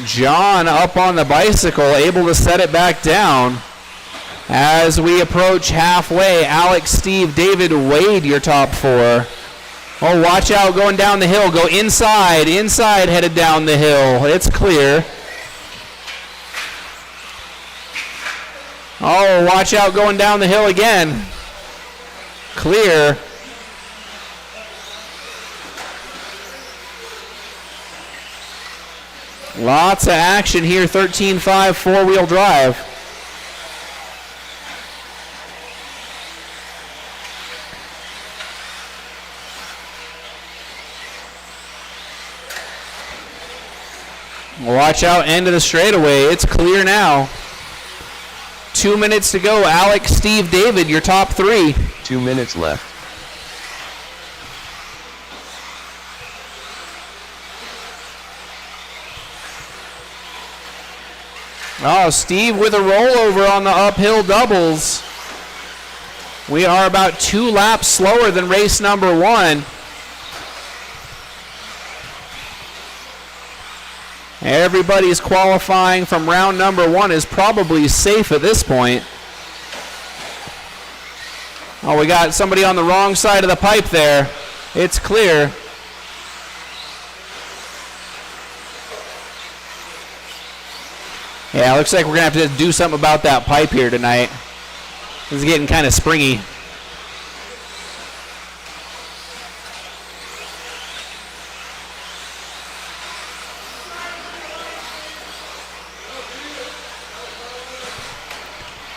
S1: John up on the bicycle, able to set it back down. As we approach halfway, Alex, Steve, David, Wade, your top 4. Oh, watch out going down the hill. Go inside, headed down the hill. It's clear. Oh, watch out going down the hill again. Clear. Lots of action here, 13.5 four-wheel drive. Watch out, end of the straightaway. It's clear now. 2 minutes to go. Alex, Steve, David, your top three.
S2: 2 minutes left.
S1: Oh, Steve with a rollover on the uphill doubles. We are about 2 laps slower than race number 1. Everybody's qualifying from round number 1 is probably safe at this point. Oh, we got somebody on the wrong side of the pipe there. It's clear. Yeah, looks like we're going to have to do something about that pipe here tonight. It's getting kind of springy.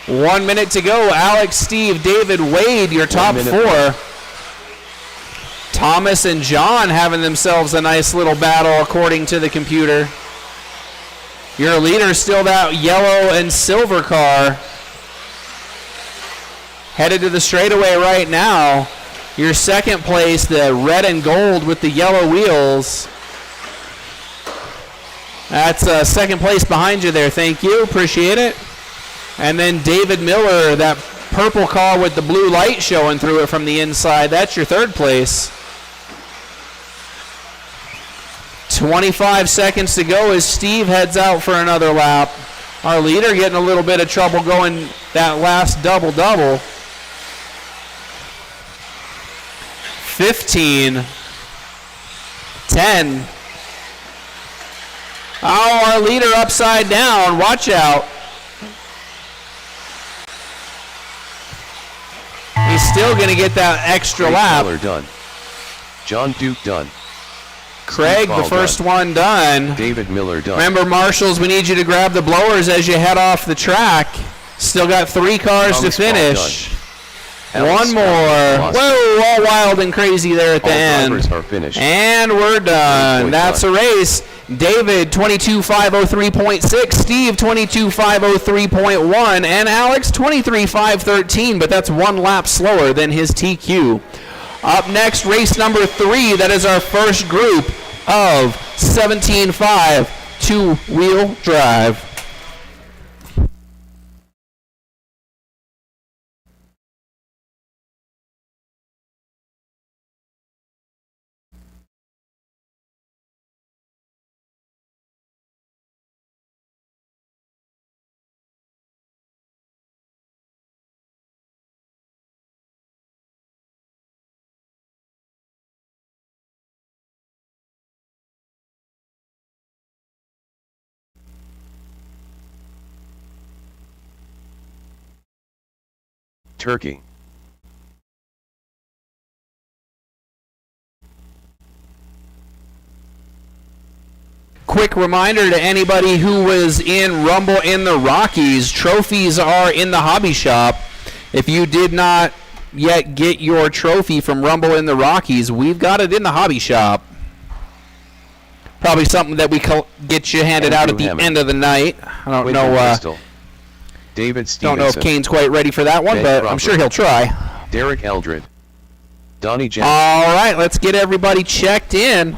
S1: One minute to go. Alex, Steve, David, Wade, your top 4. Thomas and John having themselves a nice little battle according to the computer. Your leader still that yellow and silver car. Headed to the straightaway right now. Your second place, the red and gold with the yellow wheels. That's second place behind you there. Thank you. Appreciate it. And then David Miller, that purple car with the blue light showing through it from the inside. That's your third place. 25 seconds to go as Steve heads out for another lap. Our leader getting a little bit of trouble going that last double-double. 15. 10. Oh, our leader upside down. Watch out. He's still going to get that extra lap.
S2: Miller done. John Duke done.
S1: Craig, the first one done.
S2: David Miller done.
S1: Remember, marshals, we need you to grab the blowers as you head off the track. Still got 3 cars to finish. One more. Whoa, all wild and crazy there at the end.
S2: Drivers are finished.
S1: And we're done. That's a race. David, 22.503.6. Steve, 22.503.1. And Alex, 23.513. But that's 1 lap slower than his TQ. Up next, race number 3. That is our first group of 17.5 two-wheel drive.
S2: Turkey.
S1: Quick reminder to anybody who was in Rumble in the Rockies, trophies are in the hobby shop. If you did not yet get your trophy from Rumble in the Rockies, we've got it in the hobby shop. Probably something that we get you handed out at the end of the night. I don't know.
S2: David Stevenson.
S1: Don't know if Kane's quite ready for that one,
S2: Ben
S1: but
S2: Crawford.
S1: I'm sure he'll try.
S2: Derek Eldred. Donnie Jensen.
S1: All right, let's get everybody checked in.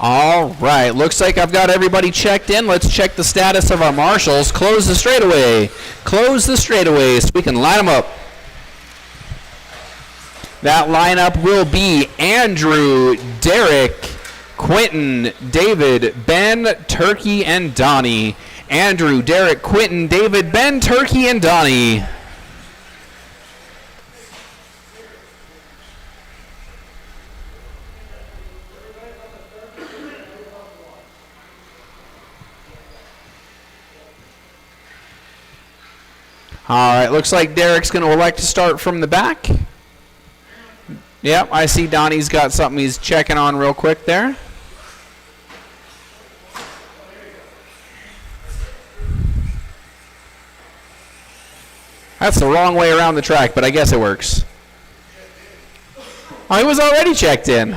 S1: All right, looks like I've got everybody checked in. Let's check the status of our marshals. Close the straightaway. Close the straightaway so we can line them up. That lineup will be Andrew, Derek, Quentin, David, Ben, Turkey, and Donnie. Andrew, Derek, Quentin, David, Ben, Turkey, and Donnie. All right, looks like Derek's going to elect to start from the back. Yep, I see Donnie's got something he's checking on real quick there. That's the wrong way around the track, but I guess it works. Oh, he was already checked in.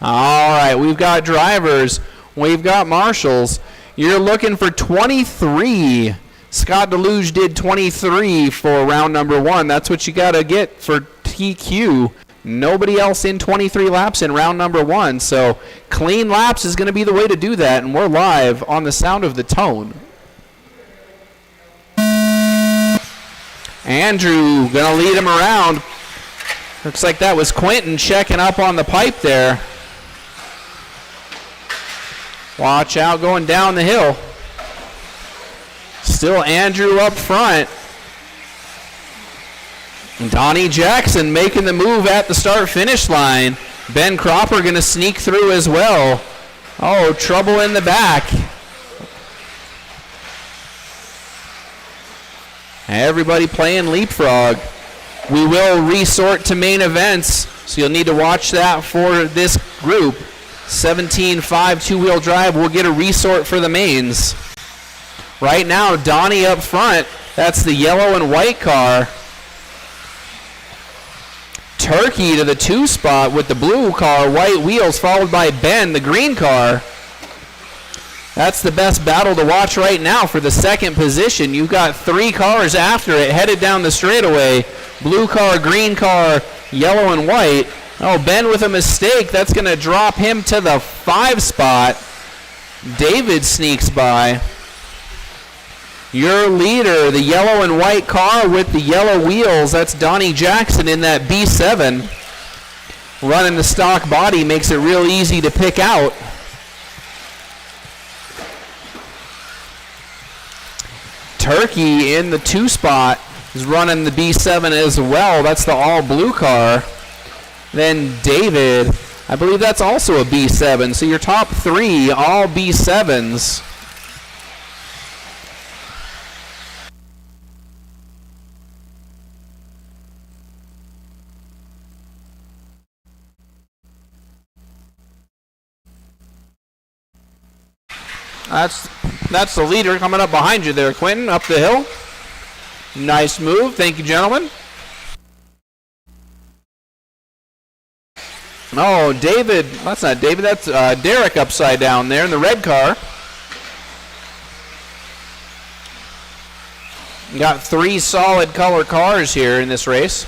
S1: All right, we've got drivers. We've got marshals. You're looking for 23. Scott Deluge did 23 for round number 1. That's what you got to get for TQ. Nobody else in 23 laps in round number 1. So clean laps is going to be the way to do that, and we're live on the sound of the tone. Andrew going to lead him around. Looks like that was Quentin checking up on the pipe there. Watch out going down the hill. Still Andrew up front. Donnie Jackson making the move at the start-finish line. Ben Cropper going to sneak through as well. Oh, trouble in the back. Everybody playing leapfrog. We will resort to main events, so you'll need to watch that for this group. 17.5 two-wheel drive will get a resort for the mains. Right now, Donnie up front. That's the yellow and white car. Turkey to the 2 spot with the blue car, white wheels, followed by Ben, the green car. That's the best battle to watch right now for the second position. You've got 3 cars after it headed down the straightaway. Blue car, green car, yellow and white. Oh, Ben with a mistake. That's going to drop him to the 5 spot. David sneaks by. Your leader, the yellow and white car with the yellow wheels. That's Donnie Jackson in that B7. Running the stock body makes it real easy to pick out. Turkey in the 2 spot is running the B7 as well. That's the all blue car. Then David, I believe that's also a B7. So your top 3, all B7s. That's the leader coming up behind you there, Quentin, up the hill. Nice move. Thank you, gentlemen. Oh, David. That's not David. That's Derek upside down there in the red car. Got 3 solid color cars here in this race.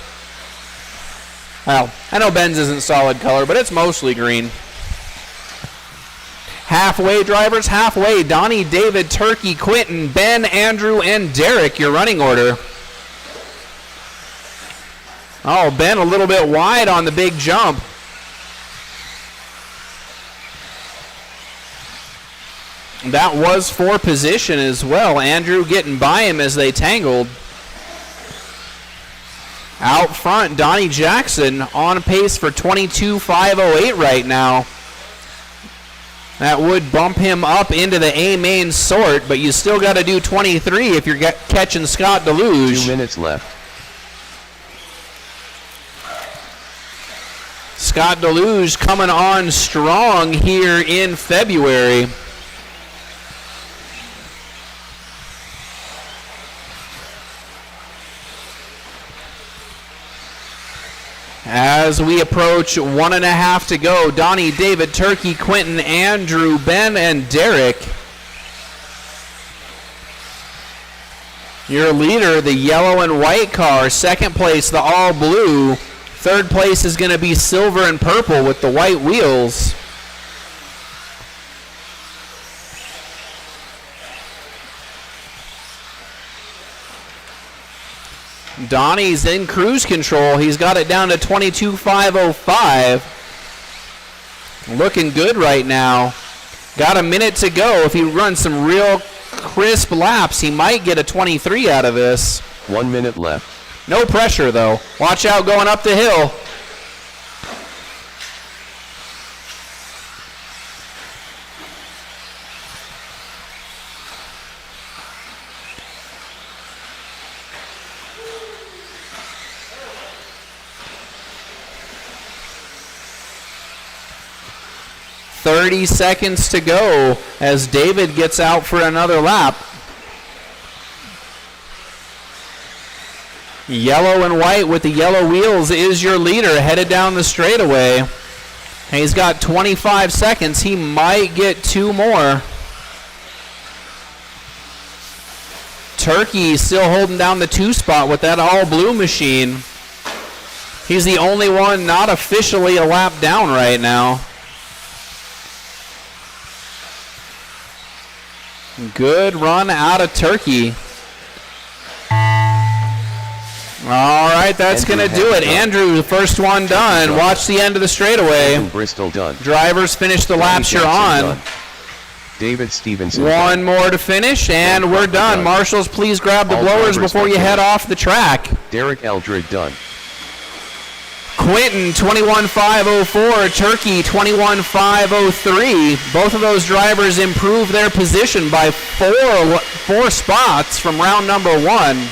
S1: Well, I know Ben's isn't solid color, but it's mostly green. Halfway, drivers, halfway. Donnie, David, Turkey, Quentin, Ben, Andrew, and Derek, your running order. Oh, Ben a little bit wide on the big jump. That was for position as well. Andrew getting by him as they tangled. Out front, Donnie Jackson on pace for 22.508 right now. That would bump him up into the A main sort, but you still got to do 23 if you're catching Scott Deluge.
S2: 2 minutes left.
S1: Scott Deluge coming on strong here in February. As we approach 1.5 to go, Donnie, David, Turkey, Quentin, Andrew, Ben, and Derek. Your leader, the yellow and white car. Second place, the all blue. Third place is going to be silver and purple with the white wheels. Donnie's in cruise control. He's got it down to 22.505. Looking good right now. Got a minute to go. If he runs some real crisp laps, he might get a 23 out of this.
S2: 1 minute left.
S1: No pressure, though. Watch out going up the hill. 30 seconds to go as David gets out for another lap. Yellow and white with the yellow wheels is your leader headed down the straightaway. And he's got 25 seconds. He might get 2 more. Turkey still holding down the 2 spot with that all blue machine. He's the only one not officially a lap down right now. Good run out of Turkey. All right, that's going to do it. Andrew, the first one done. Watch the end of the straightaway.
S2: Bristol done.
S1: Drivers finish the laps you're on.
S2: Done. David Stevenson.
S1: One more to finish, and we're done. Marshals, please grab the blowers before you head off the track.
S2: Derek Eldred done.
S1: Quinton, 21.504. Turkey, 21.503. Both of those drivers improve their position by four spots from round number 1.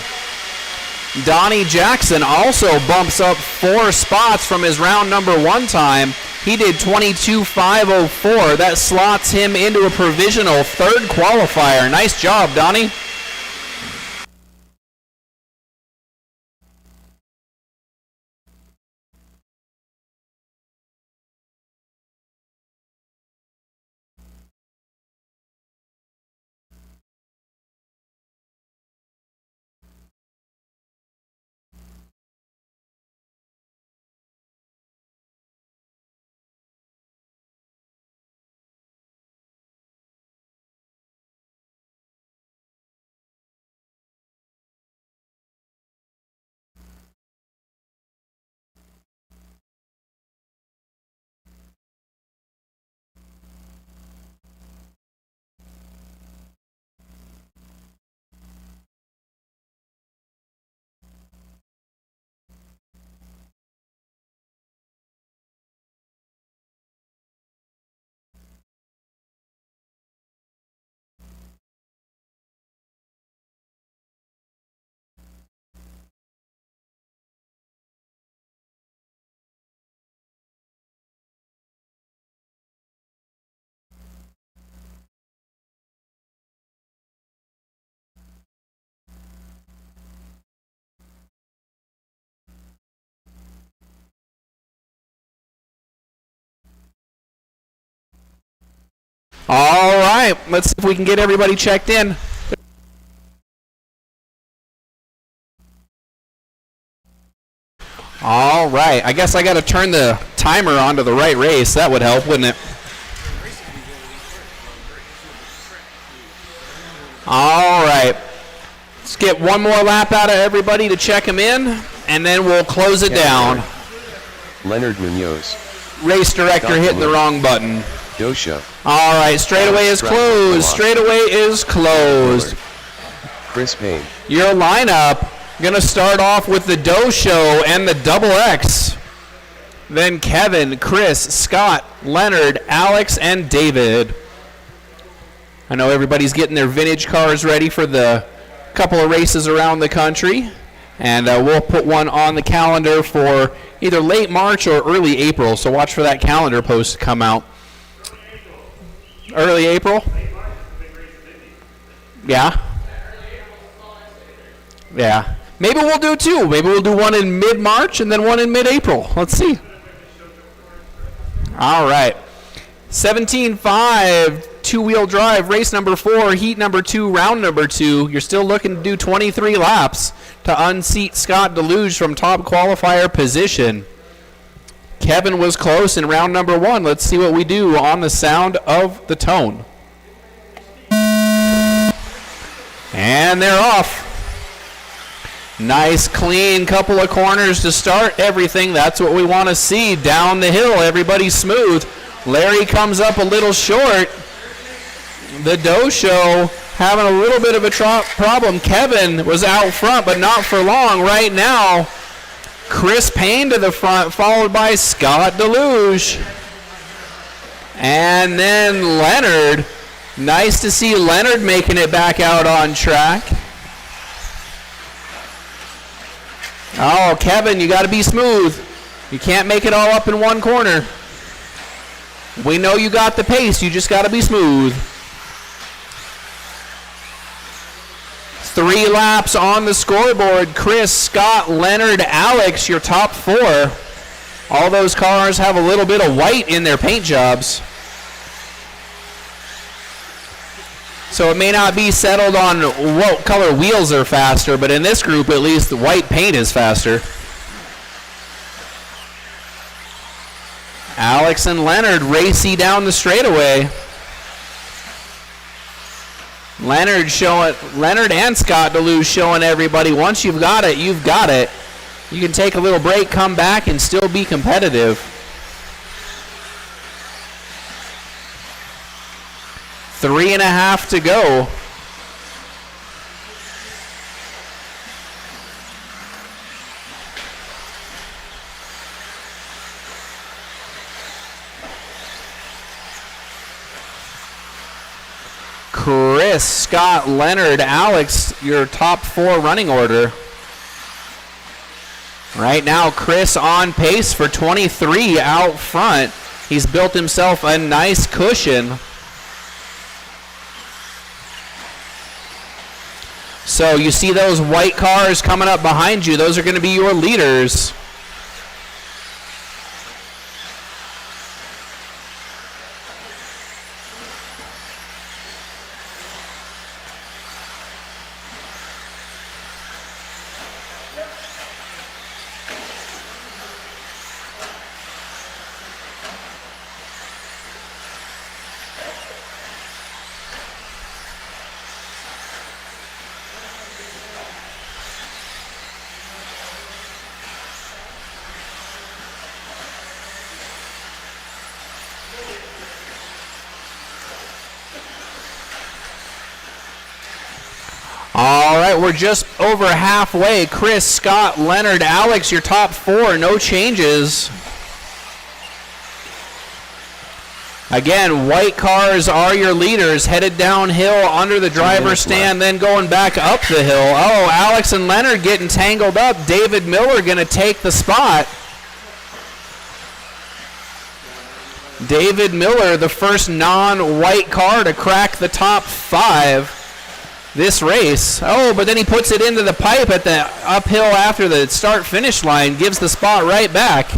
S1: Donnie Jackson also bumps up 4 spots from his round number 1 time. He did 22.504. That slots him into a provisional 3rd qualifier. Nice job, Donnie. All right, let's see if we can get everybody checked in. All right, I guess I got to turn the timer onto the right race. That would help, wouldn't it? All right, let's get one more lap out of everybody to check them in, and then we'll close it down.
S2: Leonard Munoz.
S1: Race director hitting the wrong button.
S2: Dosha.
S1: All right, straightaway is closed. Straightaway is closed.
S2: Chris Payne.
S1: Your lineup, going to start off with the Doe Show and the Double X. Then Kevin, Chris, Scott, Leonard, Alex, and David. I know everybody's getting their vintage cars ready for the couple of races around the country. And we'll put one on the calendar for either late March or early April. So watch for that calendar post to come out. Early April? Yeah? Yeah. Maybe we'll do 2. Maybe we'll do one in mid-March and then one in mid-April. Let's see. All right. 17.5, 2-wheel drive, race number 4, heat number 2, round number 2. You're still looking to do 23 laps to unseat Scott Deluge from top qualifier position. Kevin was close in round number 1. Let's see what we do on the sound of the tone. And they're off. Nice, clean couple of corners to start everything. That's what we want to see. Down the hill, everybody's smooth. Larry comes up a little short. The Doe Show having a little bit of a problem. Kevin was out front, but not for long. Right now, Chris Payne to the front, followed by Scott Deluge. And then Leonard. Nice to see Leonard making it back out on track. Oh, Kevin, you got to be smooth. You can't make it all up in one corner. We know you got the pace. You just got to be smooth. 3 laps on the scoreboard. Chris, Scott, Leonard, Alex, your top 4. All those cars have a little bit of white in their paint jobs. So it may not be settled on what color wheels are faster, but in this group at least the white paint is faster. Alex and Leonard racy down the straightaway. Leonard and Scott DeLuge showing everybody once you've got it, you've got it. You can take a little break, come back, and still be competitive. 3.5 to go. Chris, Scott, Leonard, Alex, your top 4 running order. Right now, Chris on pace for 23 out front. He's built himself a nice cushion. So you see those white cars coming up behind you. Those are going to be your leaders. All right, we're just over halfway. Chris, Scott, Leonard, Alex, your top 4, no changes. Again, white cars are your leaders, headed downhill under the driver's stand, then going back up the hill. Oh, Alex and Leonard getting tangled up. David Miller going to take the spot. David Miller, the first non-white car to crack the top 5 this race. Oh, but then he puts it into the pipe at the uphill after the start-finish line, gives the spot right back.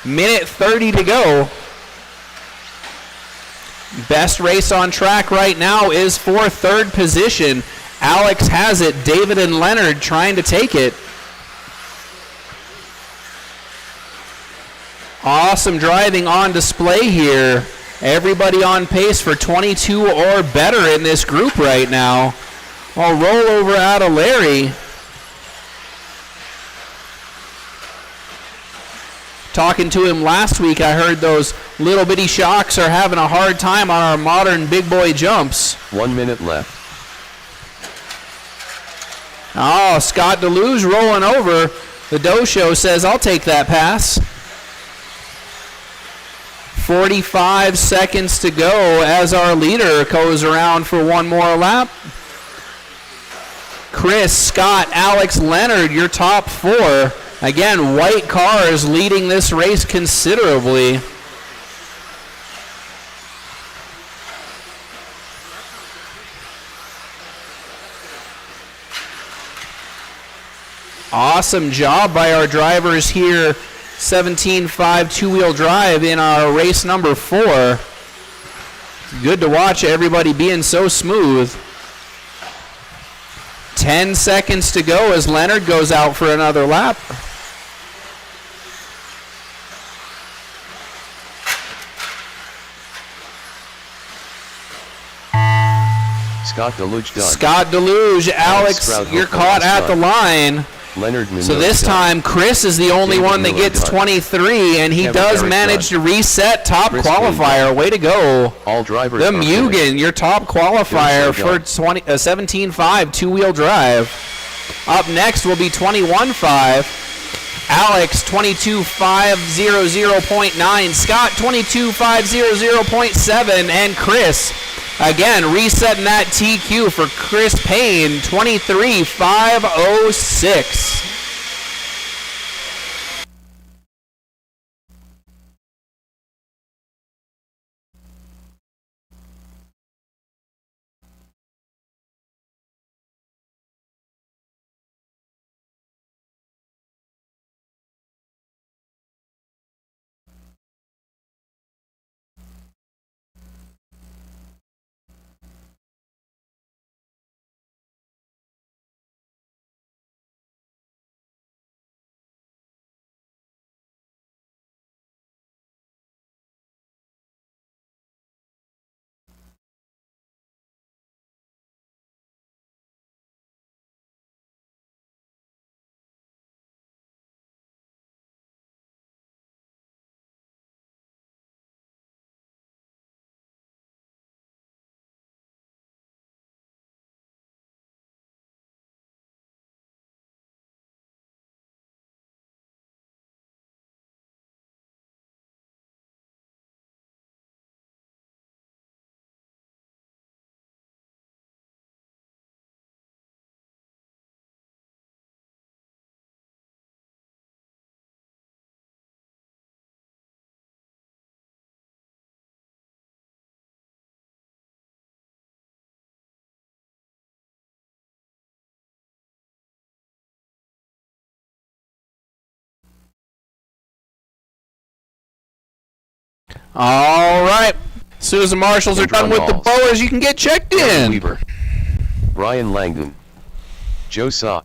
S1: Minute 30 to go. Best race on track right now is for 3rd position. Alex has it. David and Leonard trying to take it. Awesome driving on display here. Everybody on pace for 22 or better in this group right now. I'll roll over out of Larry. Talking to him last week, I heard those little bitty shocks are having a hard time on our modern big boy jumps.
S2: 1 minute left.
S1: Oh, Scott DeLuge rolling over. The Doe Show says, I'll take that pass. 45 seconds to go as our leader goes around for one more lap. Chris, Scott, Alex, Leonard, your top 4. Again, white cars leading this race considerably. Awesome job by our drivers here. 17.5 two-wheel drive in our race number 4. Good to watch everybody being so smooth. 10 seconds to go as Leonard goes out for another lap.
S2: Scott DeLuge done.
S1: Scott DeLuge, Alex, you're caught at the line.
S2: Leonard Munoz
S1: So this time, Chris is the only one that gets 23, and he does manage to reset top qualifier. Way to go.
S2: All drivers
S1: The Mugen, your top qualifier for 17.5 two-wheel drive. Up next will be 21.5. Alex, 22.500.9. Scott, 22.500.7. And Chris, again, resetting that TQ for Chris Payne, 23.506. All right. As soon as the marshals are done with the boas, you can get checked in.
S2: Weaver. Brian Langdon. Joe Saw.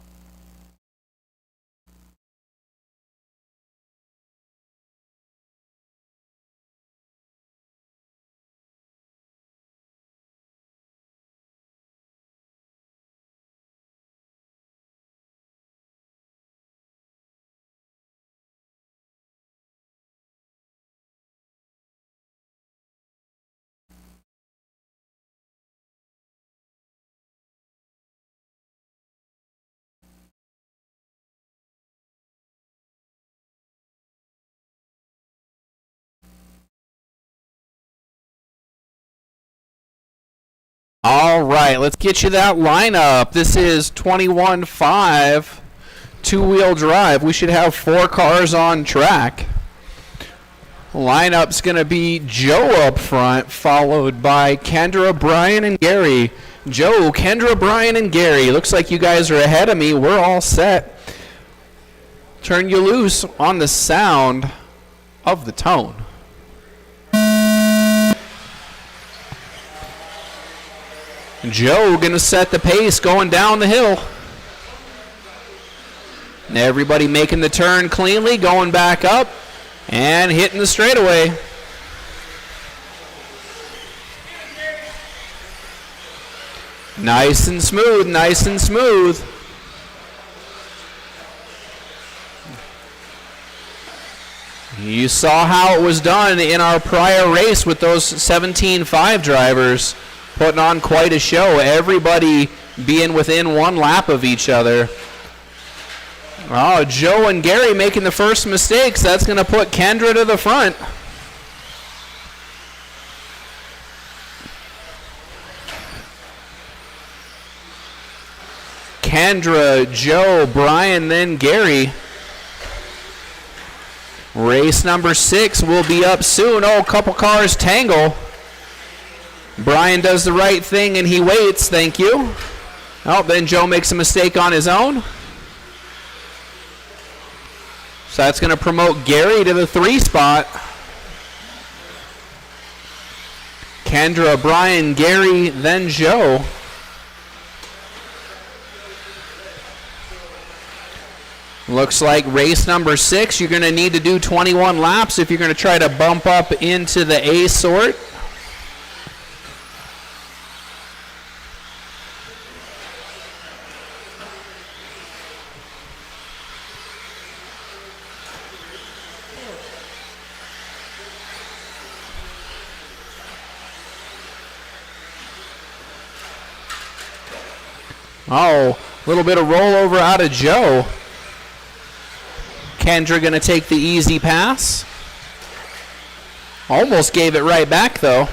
S1: All right, let's get you that lineup. This is 21-5, two-wheel drive. We should have 4 cars on track. Lineup's going to be Joe up front, followed by Kendra, Brian, and Gary. Joe, Kendra, Brian, and Gary. Looks like you guys are ahead of me. We're all set. Turn you loose on the sound of the tone. Joe going to set the pace going down the hill. And everybody making the turn cleanly, going back up and hitting the straightaway. Nice and smooth, nice and smooth. You saw how it was done in our prior race with those 17-5 drivers. Putting on quite a show. Everybody being within 1 lap of each other. Oh, Joe and Gary making the first mistakes. That's going to put Kendra to the front. Kendra, Joe, Brian, then Gary. Race number 6 will be up soon. Oh, a couple cars tangle. Brian does the right thing and he waits, thank you. Oh, then Joe makes a mistake on his own. So that's going to promote Gary to the 3 spot. Kendra, Brian, Gary, then Joe. Looks like race number 6, you're going to need to do 21 laps if you're going to try to bump up into the A sort. Oh, a little bit of rollover out of Joe. Kendra going to take the easy pass. Almost gave it right back, though.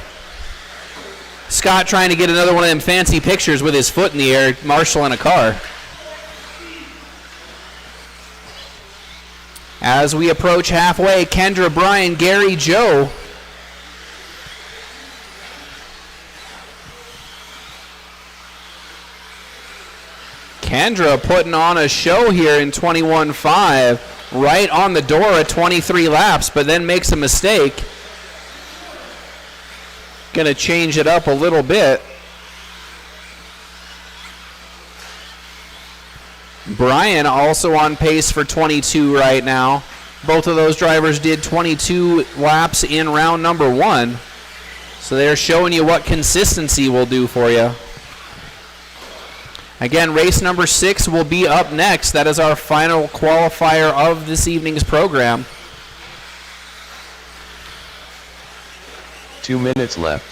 S1: Scott trying to get another one of them fancy pictures with his foot in the air, marshaling a car. As we approach halfway, Kendra, Brian, Gary, Joe. Kendra putting on a show here in 21-5, right on the door at 23 laps, but then makes a mistake. Going to change it up a little bit. Brian also on pace for 22 right now. Both of those drivers did 22 laps in round number 1. So they're showing you what consistency will do for you. Again, race number 6 will be up next. That is our final qualifier of this evening's program.
S2: 2 minutes left.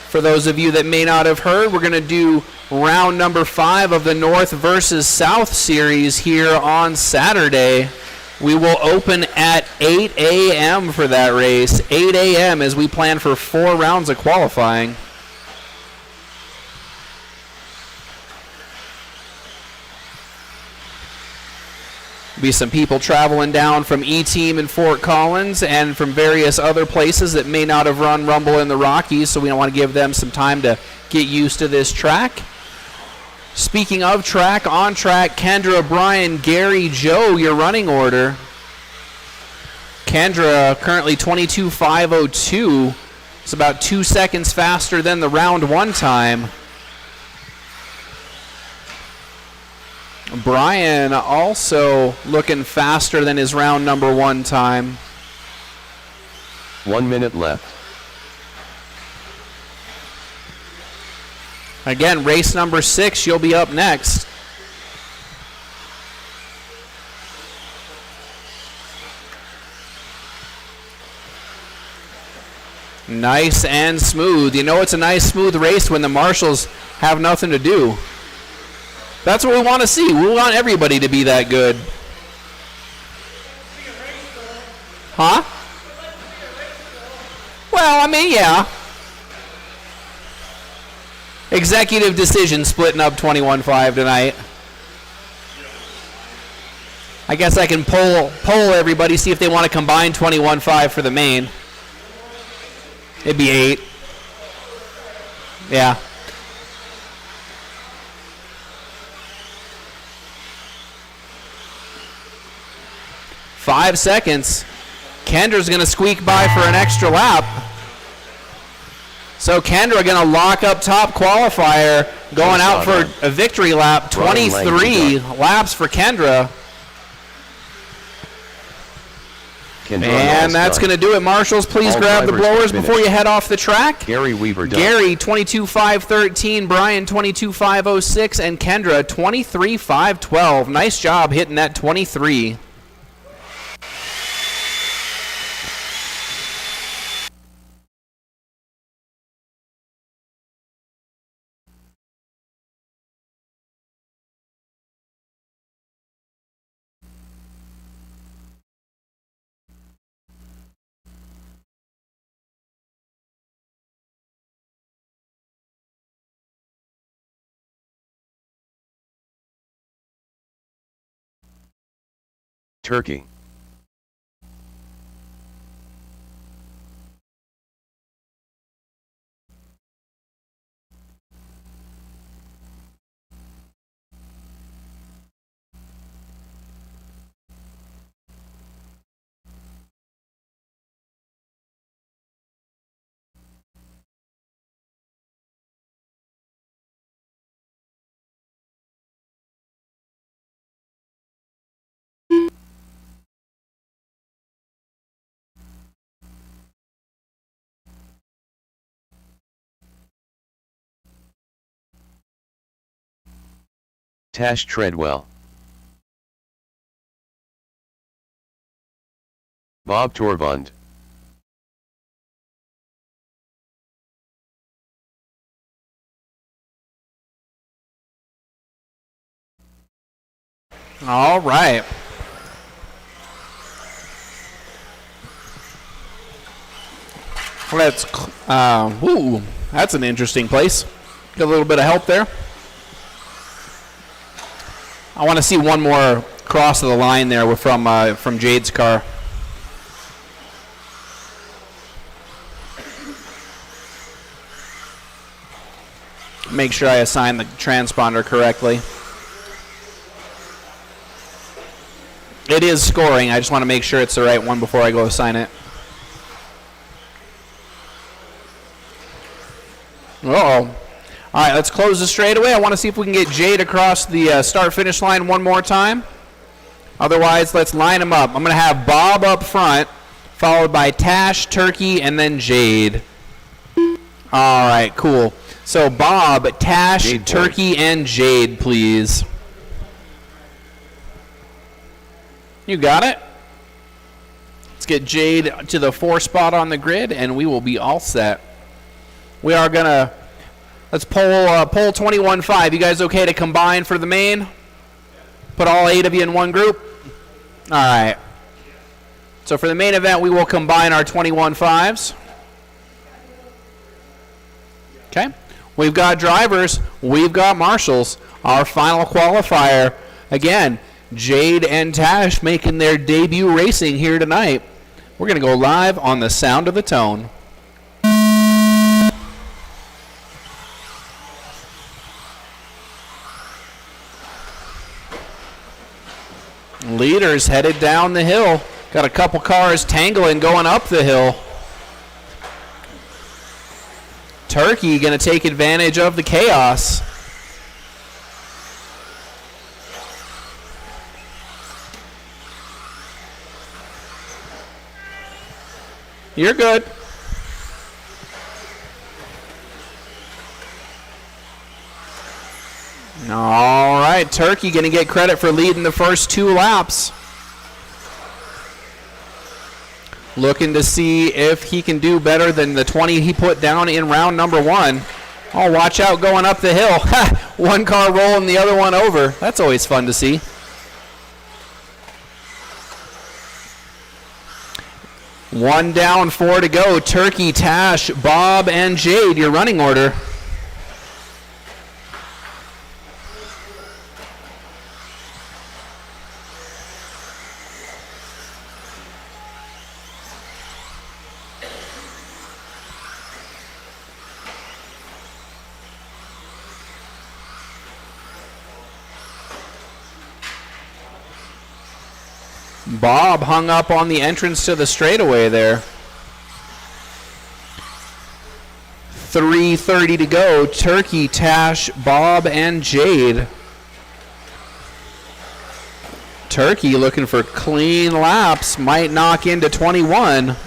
S1: For those of you that may not have heard, we're going to do round number 5 of the North versus South series here on Saturday. We will open at 8 a.m. for that race. 8 a.m. as we plan for 4 rounds of qualifying. Be some people traveling down from E-Team in Fort Collins and from various other places that may not have run Rumble in the Rockies, so we don't want to give them some time to get used to this track. Speaking of track, on track, Kendra, Brian, Gary, Joe, your running order. Kendra currently 22.502. It's about 2 seconds faster than the round 1 time. Brian also looking faster than his round number 1 time.
S2: 1 minute left.
S1: Again, race number 6, you'll be up next. Nice and smooth. You know it's a nice, smooth race when the marshals have nothing to do. That's what we want to see. We want everybody to be that good. Huh? Well, I mean, yeah. Executive decision splitting up 21-5 tonight. I guess I can poll everybody, see if they want to combine 21-5 for the main. It'd be 8. Yeah. Five seconds. Kendra's going to squeak by for an extra lap. So Kendra going to lock up top qualifier, going out for a victory lap. 23 laps for Kendra. And that's going to do it. Marshals, please grab the blowers before you head off the track.
S2: Gary Weaver done.
S1: Gary, 22.513. Brian, 22.506. And Kendra, 23.512. Nice job hitting that 23.
S2: Turkey. Tash Treadwell. Bob Torbund.
S1: All right. Let's, ooh, that's an interesting place. Got a little bit of help there. I want to see one more cross of the line there from Jade's car. Make sure I assign the transponder correctly. It is scoring. I just want to make sure it's the right one before I go assign it. Uh-oh. All right, let's close this straightaway. I want to see if we can get Jade across the start-finish line one more time. Otherwise, let's line them up. I'm going to have Bob up front, followed by Tash, Turkey, and then Jade. All right, cool. So Bob, Tash, Jade Turkey, and Jade, please. You got it? Let's get Jade to the 4 spot on the grid, and we will be all set. We are going to... Let's poll 21-5. You guys okay to combine for the main? Put all 8 of you in one group? All right. So for the main event, we will combine our 21-5s. Okay. We've got drivers. We've got marshals. Our final qualifier. Again, Jade and Tash making their debut racing here tonight. We're going to go live on the Sound of the Tone. Leaders headed down the hill. Got a couple cars tangling going up the hill. Turkey going to take advantage of the chaos. You're good. All right, Turkey going to get credit for leading the first 2 laps. Looking to see if he can do better than the 20 he put down in round number 1. Oh, watch out going up the hill. One car rolling the other one over. That's always fun to see. One down, 4 to go. Turkey, Tash, Bob, and Jade, your running order. Bob hung up on the entrance to the straightaway there. 3:30 to go. Turkey, Tash, Bob, and Jade. Turkey looking for clean laps. Might knock into 21.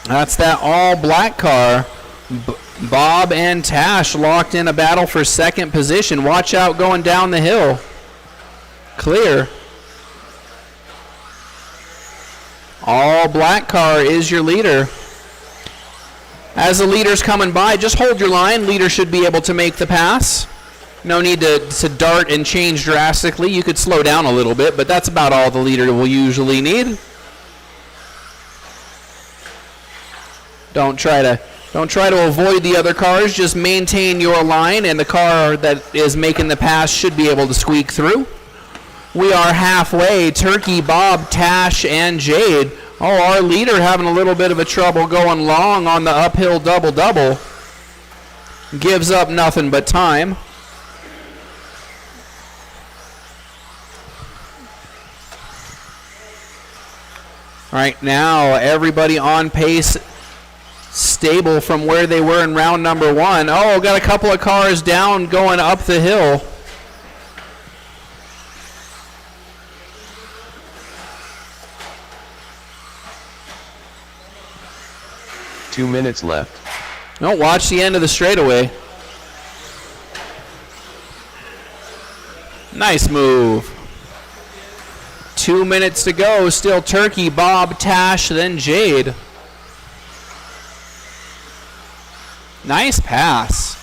S1: That's that all black car. Bob and Tash locked in a battle for second position. Watch out going down the hill. Clear. All black car is your leader. As the leader's coming by, just hold your line. Leader should be able to make the pass. No need to dart and change drastically. You could slow down a little bit, but that's about all the leader will usually need. Don't try to avoid the other cars. Just maintain your line, and the car that is making the pass should be able to squeak through. We are halfway. Turkey, Bob, Tash, and Jade. Oh, our leader having a little bit of a trouble going long on the uphill double-double. Gives up nothing but time. All right, now everybody on pace, stable from where they were in round number 1. Oh, got a couple of cars down going up the hill.
S2: Two minutes left.
S1: Don't watch the end of the straightaway. Nice move. 2 minutes to go. Still Turkey, Bob, Tash, then Jade. Nice pass.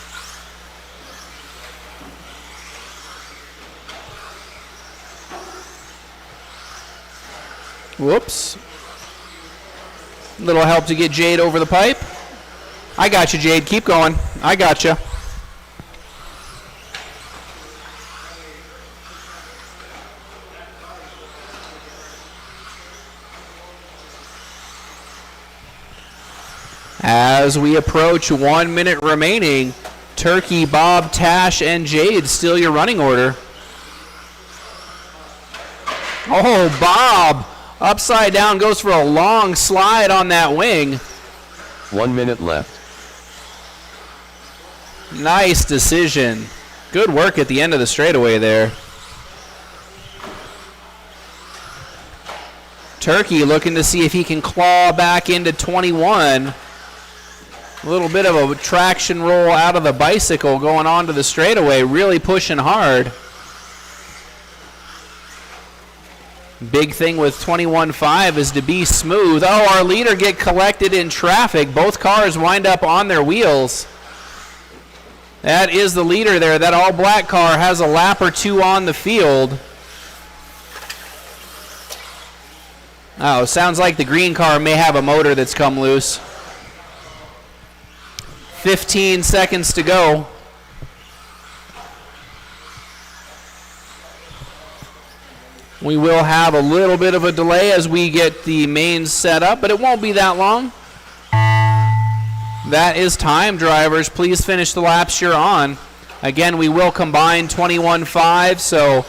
S1: Whoops. Little help to get Jade over the pipe. I got you, Jade. Keep going. I got you. As we approach 1 minute remaining, Turkey, Bob, Tash, and Jade still your running order. Oh, Bob! Upside down, goes for a long slide on that wing.
S2: 1 minute left.
S1: Nice decision. Good work at the end of the straightaway there. Turkey looking to see if he can claw back into 21. A little bit of a traction roll out of the bicycle going onto the straightaway, really pushing hard. Big thing with 21.5 is to be smooth. Oh, our leader get collected in traffic. Both cars wind up on their wheels. That is the leader there. That all black car has a lap or two on the field. Oh, sounds like the green car may have a motor that's come loose. 15 seconds to go. We will have a little bit of a delay as we get the mains set up, but it won't be that long. That is time, drivers. Please finish the laps you're on. Again, we will combine 21.5, so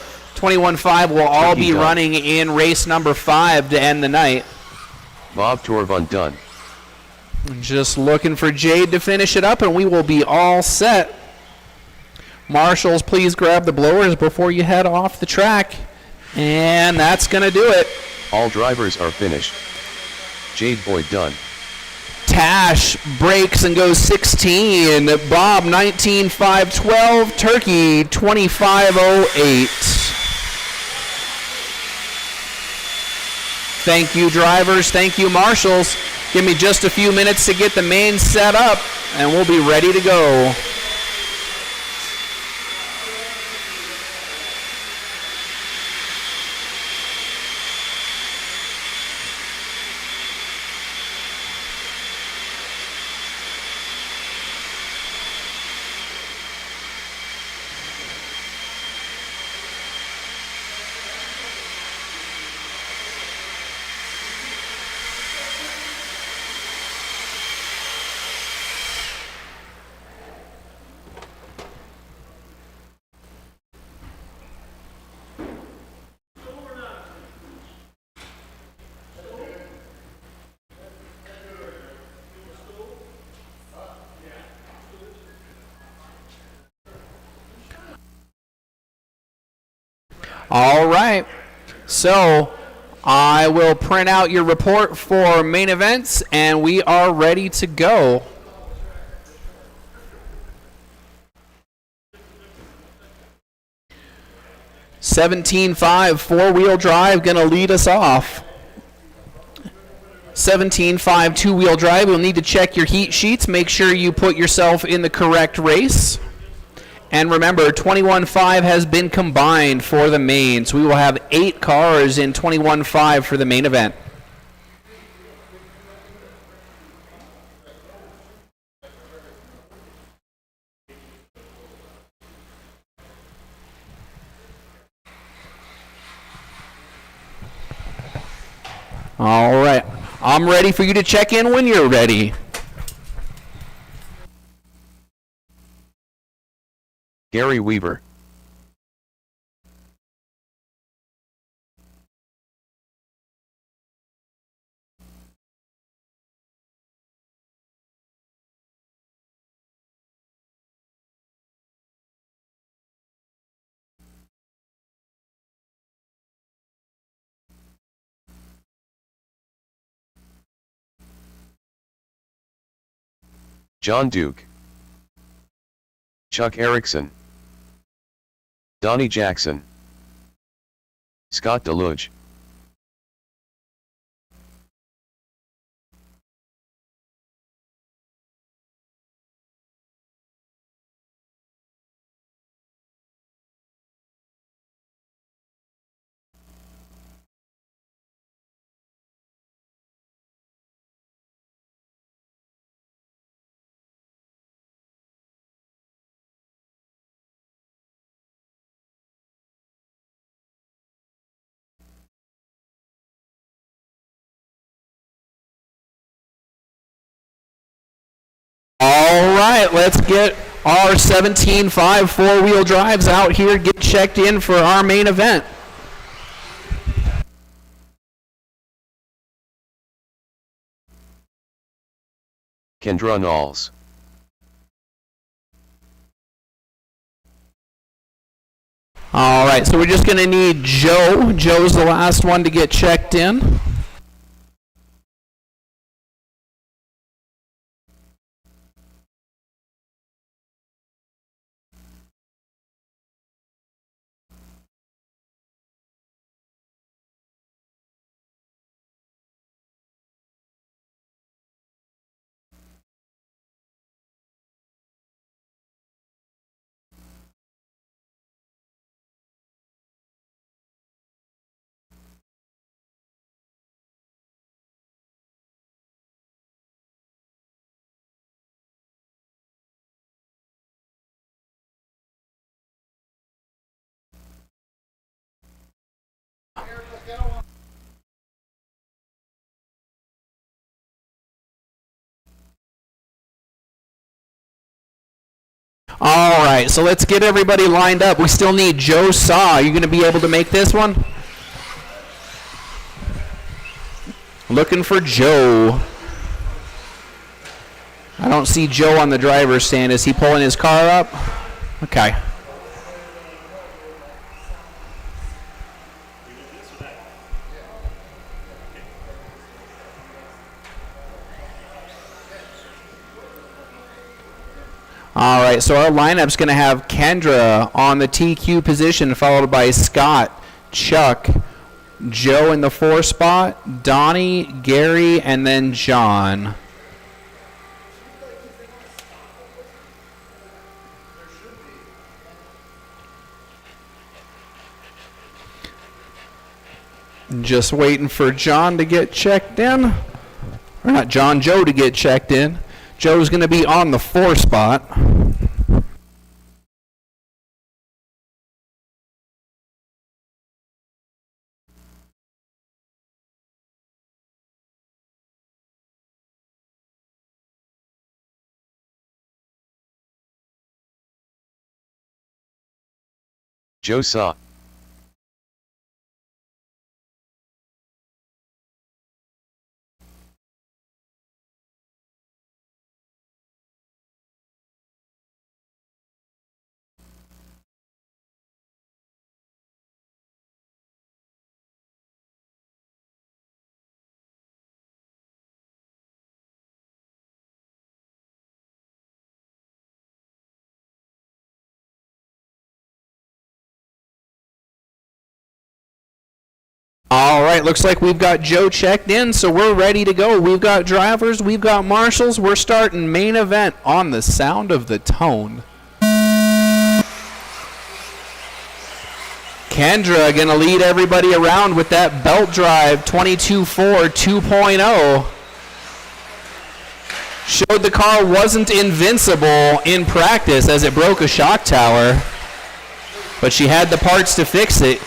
S1: 21.5 will all
S2: Turkey
S1: be
S2: done.
S1: running in race number 5 to end the night.
S2: Bob Torvund done.
S1: Just looking for Jade to finish it up, and we will be all set. Marshals, please grab the blowers before you head off the track. And that's going to do it.
S2: All drivers are finished. Jade Boyd done.
S1: Tash breaks and goes 16. Bob 19.512. Turkey 25.08. Thank you, drivers. Thank you, marshals. Give me just a few minutes to get the main set up, and we'll be ready to go. All right, so I will print out your report for main events, and we are ready to go. $17.5 four-wheel drive going to lead us off. $17.5 two-wheel drive. You'll need to check your heat sheets. Make sure you put yourself in the correct race. And remember, 21.5 has been combined for the main, so we will have 8 cars in 21.5 for the main event. All right, I'm ready for you to check in when you're ready.
S2: Gary Weaver. John Duke. Chuck Erickson. Donnie Jackson. Scott Deluge.
S1: All right, let's get our 17.5 four-wheel drives out here, get checked in for our main event.
S2: Kendra Knowles.
S1: All right, so we're just going to need Joe. Joe's the last one to get checked in. All right, so let's get everybody lined up. We still need Joe Saw. Are you going to be able to make this one? Looking for Joe. I don't see Joe on the driver's stand. Is he pulling his car up? Okay. All right, so our lineup's going to have Kendra on the TQ position, followed by Scott, Chuck, Joe in the 4 spot, Donnie, Gary, and then John. Just waiting for John to get checked in. Or not John, Joe to get checked in. Joe's going to be on the 4 spot.
S2: Joe Saw.
S1: All right, looks like we've got Joe checked in, so we're ready to go. We've got drivers, we've got marshals. We're starting main event on the sound of the tone. Kendra going to lead everybody around with that belt drive 22.4 2.0. Showed the car wasn't invincible in practice as it broke a shock tower, but she had the parts to fix it.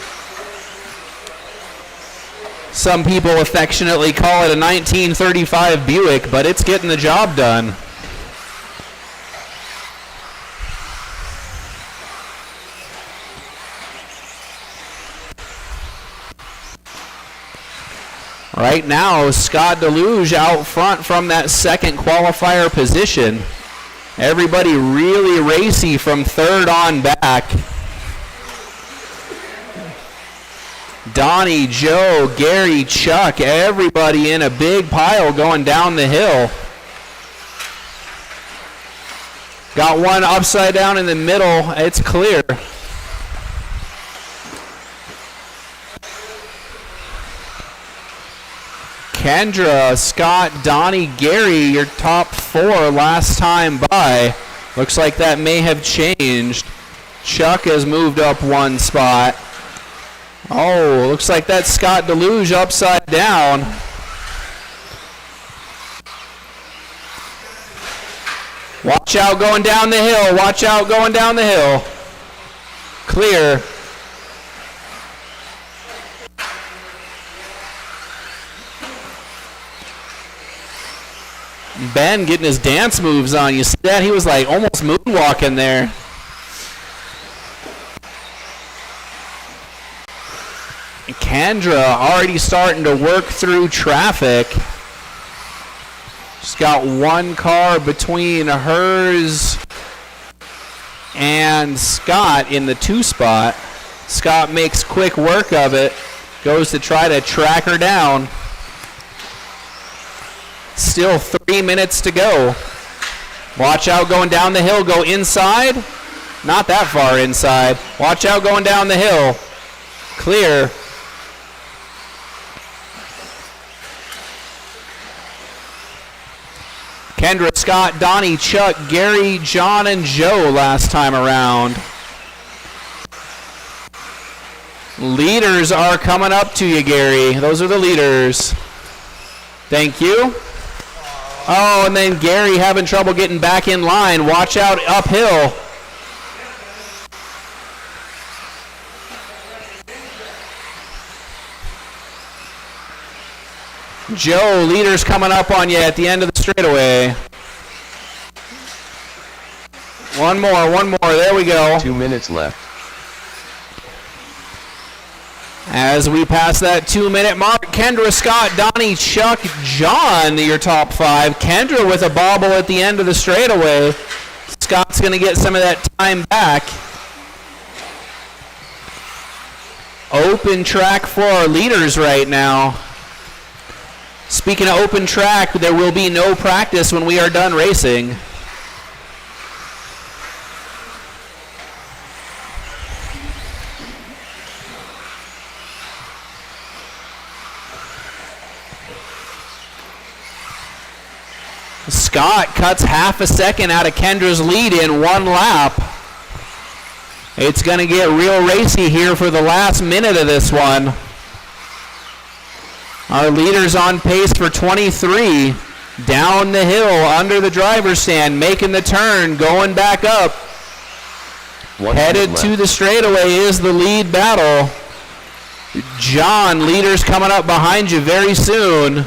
S1: Some people affectionately call it a 1935 Buick, but it's getting the job done. Right now, Scott Deluge out front from that second qualifier position. Everybody really racy from third on back. Donnie, Joe, Gary, Chuck, everybody in a big pile going down the hill. Got one upside down in the middle. It's clear. Kendra, Scott, Donnie, Gary, your top 4 last time by. Looks like that may have changed. Chuck has moved up 1 spot. Oh, looks like that's Scott Deluge upside down. Watch out going down the hill. Watch out going down the hill. Clear. Ben getting his dance moves on. You see that? He was like almost moonwalking there. Kendra already starting to work through traffic. She's got 1 car between hers and Scott in the 2 spot. Scott makes quick work of it. Goes to try to track her down. Still 3 minutes to go. Watch out going down the hill. Go inside. Not that far inside. Watch out going down the hill. Clear. Kendra, Scott, Donnie, Chuck, Gary, John, and Joe last time around. Leaders are coming up to you, Gary. Those are the leaders. Thank you. Oh, and then Gary having trouble getting back in line. Watch out uphill. Joe, leaders coming up on you at the end of the straightaway. 1, One more. There we go.
S2: 2 minutes left.
S1: As we pass that 2-minute mark, Kendra, Scott, Donnie, Chuck, John, your top 5. Kendra with a bobble at the end of the straightaway. Scott's going to get some of that time back. Open track for our leaders right now. Speaking of open track, there will be no practice when we are done racing. Scott cuts half a second out of Kendra's lead in 1 lap. It's going to get real racy here for the last minute of this one. Our leader's on pace for 23. Down the hill, under the driver's stand, making the turn, going back up. Headed to the straightaway is the lead battle. John, leader's coming up behind you very soon.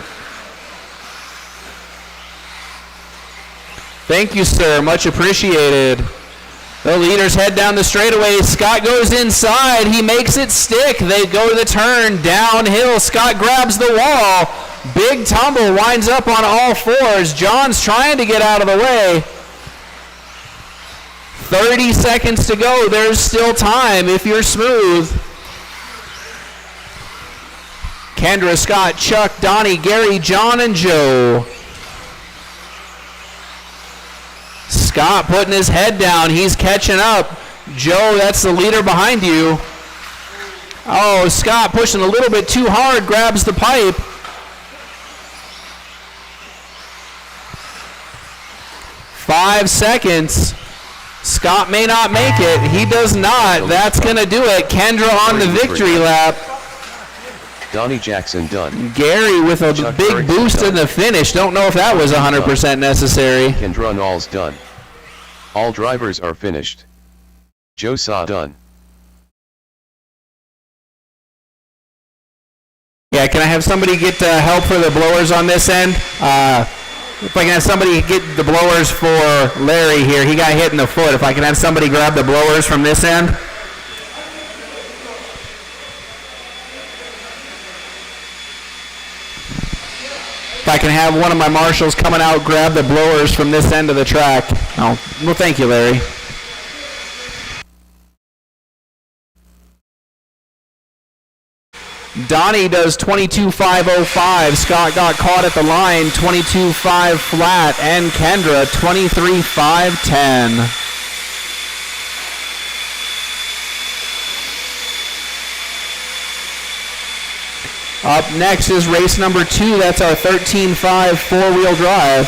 S1: Thank you, sir. Much appreciated. The leaders head down the straightaway. Scott goes inside. He makes it stick. They go to the turn. Downhill. Scott grabs the wall. Big tumble. Winds up on all 4s. John's trying to get out of the way. 30 seconds to go. There's still time if you're smooth. Kendra, Scott, Chuck, Donnie, Gary, John, and Joe. Scott putting his head down. He's catching up. Joe, that's the leader behind you. Oh, Scott pushing a little bit too hard. Grabs the pipe. Five seconds. Scott may not make it. He does not. That's going to do it. Kendra on the victory lap.
S2: Donnie Jackson done.
S1: Gary with a
S2: Chuck
S1: big boost in the finish. Don't know if that was 100% necessary.
S2: Kendra Nall's done. All drivers are finished. Joe Saw done.
S1: Yeah, can I have somebody get help for the blowers on this end? If I can have somebody get the blowers for Larry here. He got hit in the foot. If I can have somebody grab the blowers from this end. If I can have one of my marshals coming out, grab the blowers from this end of the track. Oh, well, thank you, Larry. Donnie does 22.505. Scott got caught at the line, 22.5 flat, and Kendra 23.510. Up next is race number 2. That's our 13.5 four-wheel drive.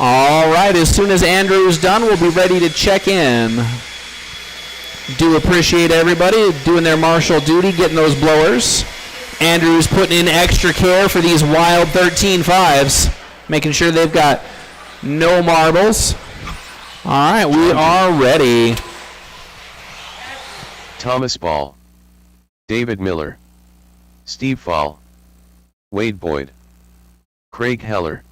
S1: All right, as soon as Andrew's done, we'll be ready to check in. Do appreciate everybody doing their marshal duty, getting those blowers. Andrew's putting in extra care for these wild 13.5s, making sure they've got no marbles. All right, we are ready.
S2: Thomas Ball. David Miller. Steve Fall. Wade Boyd. Craig Heller.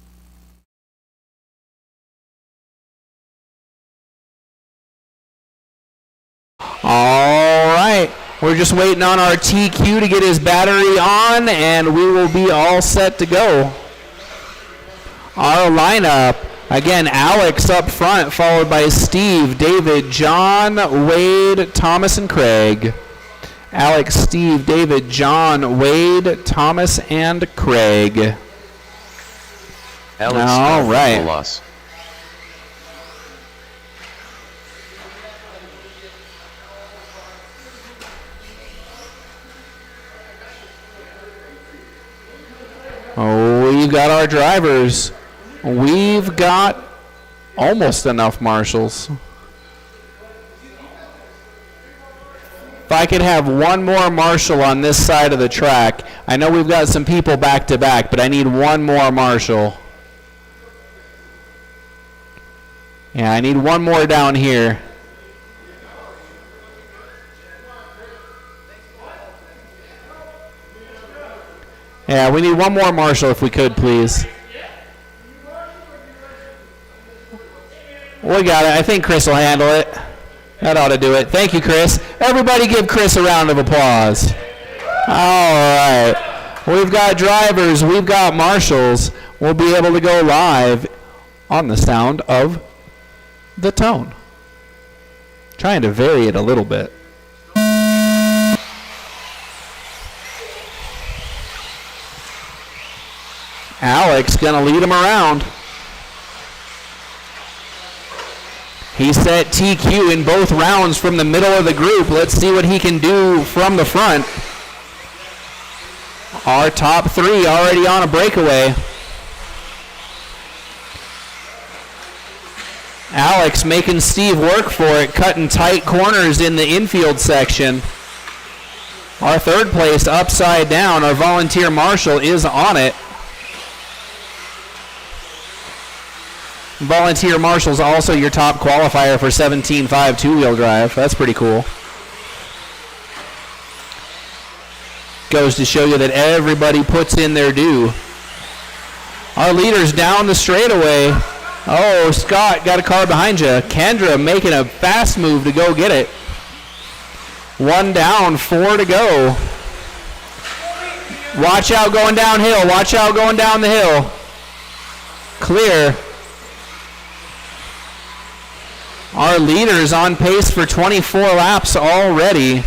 S1: All right, we're just waiting on our TQ to get his battery on, and we will be all set to go. Our lineup, again, Alex up front, followed by Steve, David, John, Wade, Thomas, and Craig. Alex, Steve, David, John, Wade, Thomas, and Craig.
S2: Alex
S1: all right. Oh, we've got our drivers. We've got almost enough marshals. If I could have one more marshal on this side of the track. I know we've got some people back to back, but I need one more marshal. Yeah, I need one more down here. Yeah, we need one more marshal if we could, please. We got it. I think Chris will handle it. That ought to do it. Thank you, Chris. Everybody give Chris a round of applause. All right. We've got drivers. We've got marshals. We'll be able to go live on the sound of the tone. Trying to vary it a little bit. Alex going to lead him around. He set TQ in both rounds from the middle of the group. Let's see what he can do from the front. Our top three already on a breakaway. Alex making Steve work for it, cutting tight corners in the infield section. Our third place upside down. Our volunteer marshal is on it. Volunteer marshal's also your top qualifier for 17.5 two-wheel drive. That's pretty cool. Goes to show you that everybody puts in their due. Our leader's down the straightaway. Oh, Scott got a car behind you. Kendra making a fast move to go get it. One down, 4 to go. Watch out going downhill. Watch out going down the hill. Clear. Our leader's on pace for 24 laps already.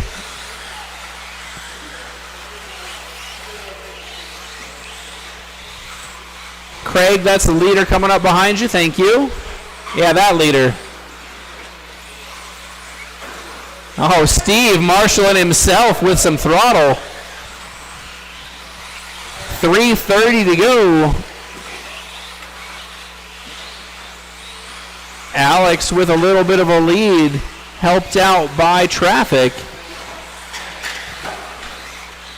S1: Craig, that's the leader coming up behind you. Thank you. Yeah, that leader. Oh, Steve marshaling himself with some throttle. 3:30 to go. Alex with a little bit of a lead, helped out by traffic.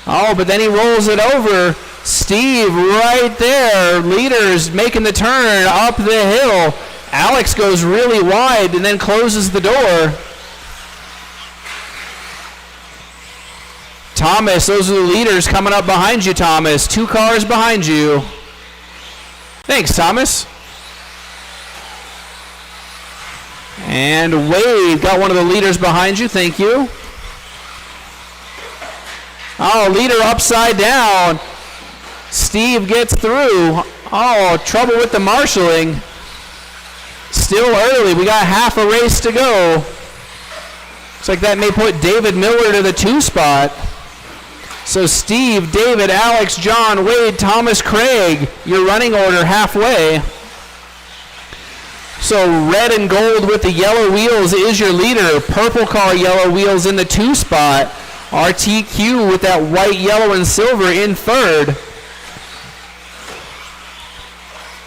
S1: Oh, but then he rolls it over. Steve right there. Leader's making the turn up the hill. Alex goes really wide and then closes the door. Thomas, those are the leaders coming up behind you, Thomas. 2 cars behind you. Thanks, Thomas. And Wade got one of the leaders behind you. Thank you. Oh, leader upside down. Steve gets through. Oh, trouble with the marshaling. Still early. We got half a race to go. Looks like that may put David Miller to the 2 spot. So Steve, David, Alex, John, Wade, Thomas, Craig, your running order halfway. So red and gold with the yellow wheels is your leader. Purple car, yellow wheels in the 2 spot. RTQ with that white, yellow, and silver in 3rd.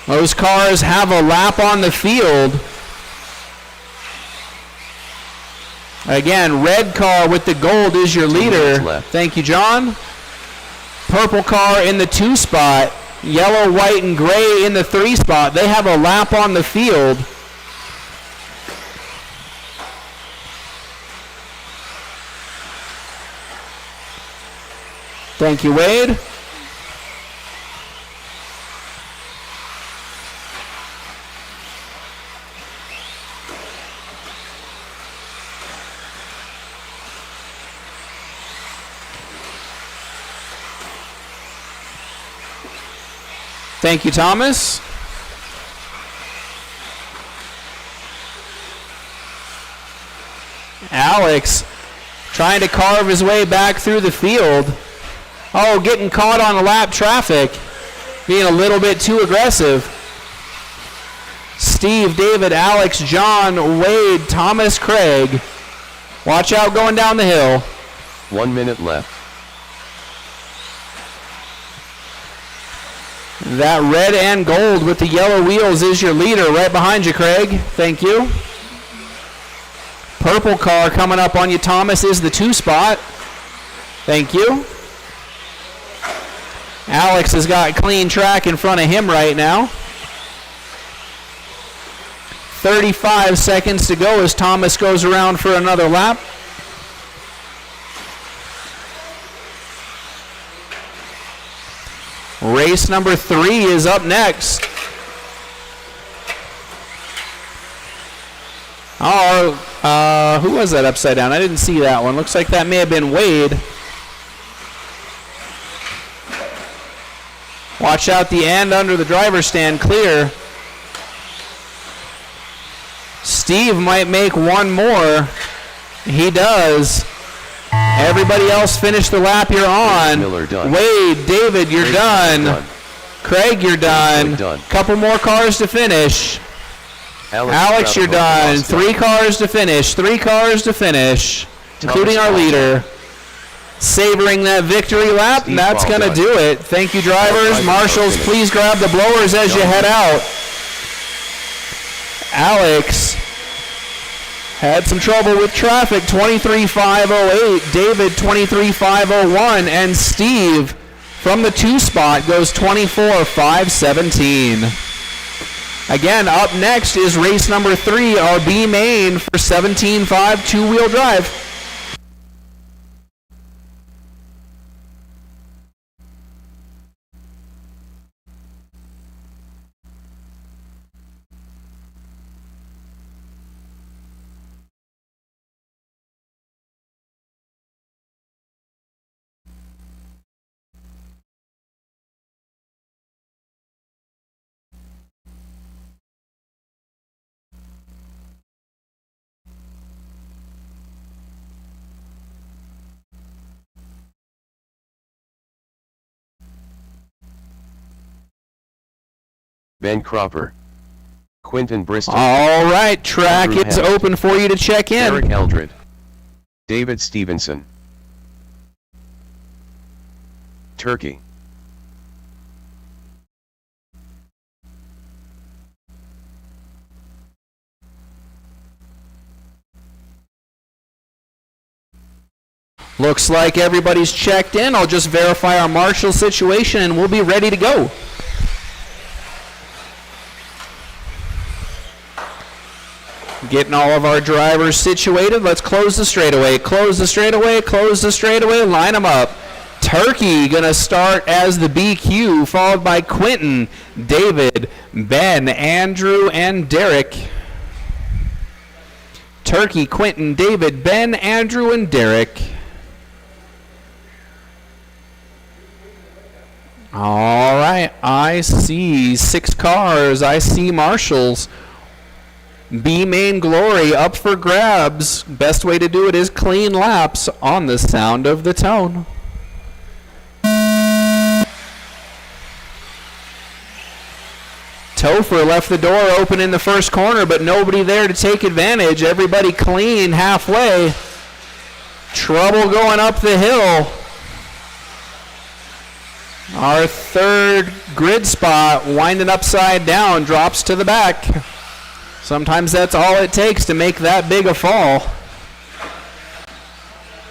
S1: Those cars have a lap on the field. Again, red car with the gold is your leader. Thank you, John. Purple car in the 2 spot. Yellow, white, and gray in the 3 spot. They have a lap on the field. Thank you, Wade. Thank you, Thomas. Alex trying to carve his way back through the field. Oh, getting caught on lap traffic. Being a little bit too aggressive. Steve, David, Alex, John, Wade, Thomas, Craig. Watch out going down the hill.
S2: 1 minute left.
S1: That red and gold with the yellow wheels is your leader right behind you, Craig. Thank you. Purple car coming up on you, Thomas, is the 2 spot. Thank you. Alex has got clean track in front of him right now. 35 seconds to go as Thomas goes around for another lap. Race number 3 is up next. Oh, who was that upside down? I didn't see that one. Looks like that may have been Wade. Watch out the end under the driver's stand, clear. Steve might make one more. He does. Everybody else finish the lap you're on.
S2: Miller done.
S1: Wade, David, you're done. Craig, you're done. Couple more cars to finish. Alex, you're done. 3 cars to finish. 3 cars to finish, including our leader. Savoring that victory lap, and that's going to do it. Thank you, drivers. Marshals, please grab the blowers as you head out. Alex had some trouble with traffic, 23.508. David, 23.501. And Steve, from the 2 spot, goes 24.517. Again, up next is race number 3, our B main for 17.5 two-wheel drive.
S2: Ben Cropper. Quinton Bristol.
S1: All right, track is open for you to check in.
S2: Eric Eldred. David Stevenson. Turkey.
S1: Looks like everybody's checked in. I'll just verify our marshal situation and we'll be ready to go. Getting all of our drivers situated. Let's close the straightaway. Close the straightaway. Close the straightaway. Line them up. Turkey going to start as the BQ, followed by Quentin, David, Ben, Andrew, and Derek. Turkey, Quentin, David, Ben, Andrew, and Derek. All right. I see 6 cars. I see marshals. B main glory up for grabs. Best way to do it is clean laps on the sound of the tone. Topher left the door open in the first corner, but nobody there to take advantage. Everybody clean halfway. Trouble going up the hill. Our third grid spot, winding upside down, drops to the back. Sometimes that's all it takes to make that big a fall.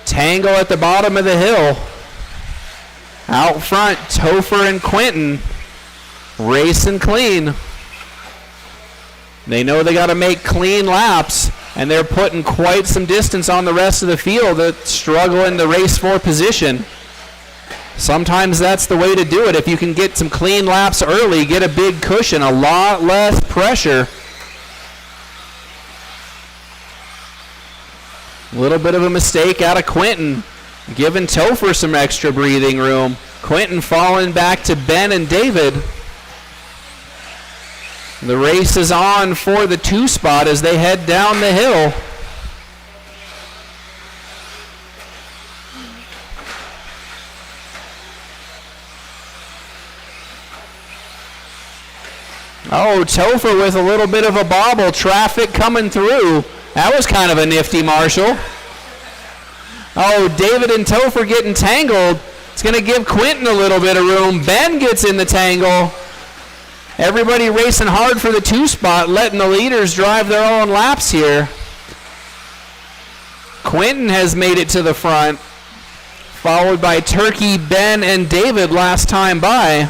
S1: Tangle at the bottom of the hill. Out front, Topher and Quentin racing clean. They know they got to make clean laps, and they're putting quite some distance on the rest of the field that's struggling to race for position. Sometimes that's the way to do it. If you can get some clean laps early, get a big cushion, a lot less pressure. A little bit of a mistake out of Quentin, giving Topher some extra breathing room. Quentin falling back to Ben and David. The race is on for the 2 spot as they head down the hill. Oh, Topher with a little bit of a bobble. Traffic coming through. That was kind of a nifty marshal. Oh, David and Topher getting tangled. It's going to give Quentin a little bit of room. Ben gets in the tangle. Everybody racing hard for the 2 spot, letting the leaders drive their own laps here. Quentin has made it to the front, followed by Turkey, Ben, and David last time by.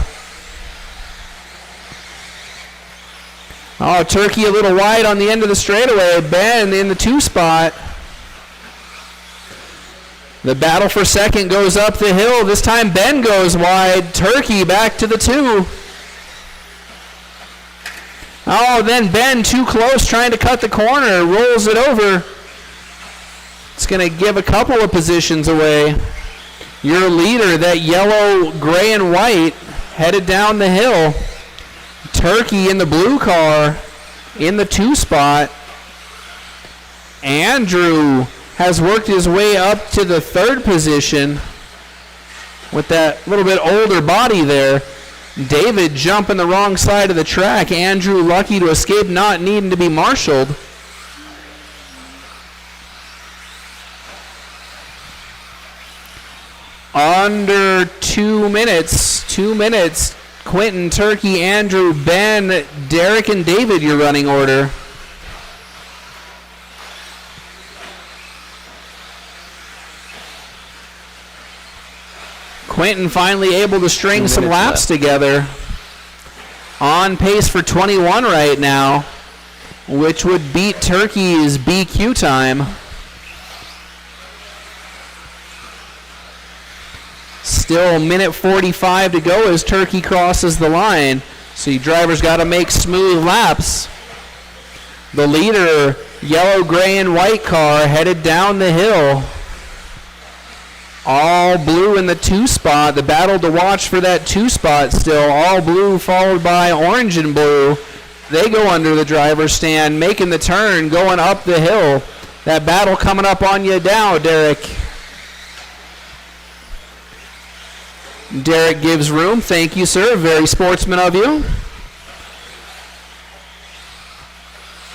S1: Oh, Turkey a little wide on the end of the straightaway. Ben in the 2 spot. The battle for second goes up the hill. This time Ben goes wide. Turkey back to the 2. Oh, then Ben too close trying to cut the corner. Rolls it over. It's going to give a couple of positions away. Your leader, that yellow, gray, and white, headed down the hill. Turkey in the blue car in the 2 spot. Andrew has worked his way up to the 3rd position with that little bit older body there. David jumping the wrong side of the track. Andrew lucky to escape not needing to be marshaled. Under 2 minutes. 2 minutes. Quentin, Turkey, Andrew, Ben, Derek, and David, your running order. Quentin finally able to string some laps together. On pace for 21 right now, which would beat Turkey's BQ time. Still a minute 45 to go as Turkey crosses the line. So you drivers got to make smooth laps. The leader, yellow, gray, and white car headed down the hill. All blue in the 2 spot. The battle to watch for that 2 spot still. All blue followed by orange and blue. They go under the driver's stand, making the turn, going up the hill. That battle coming up on you now, Derek. Derek gives room. Thank you, sir. Very sportsman of you.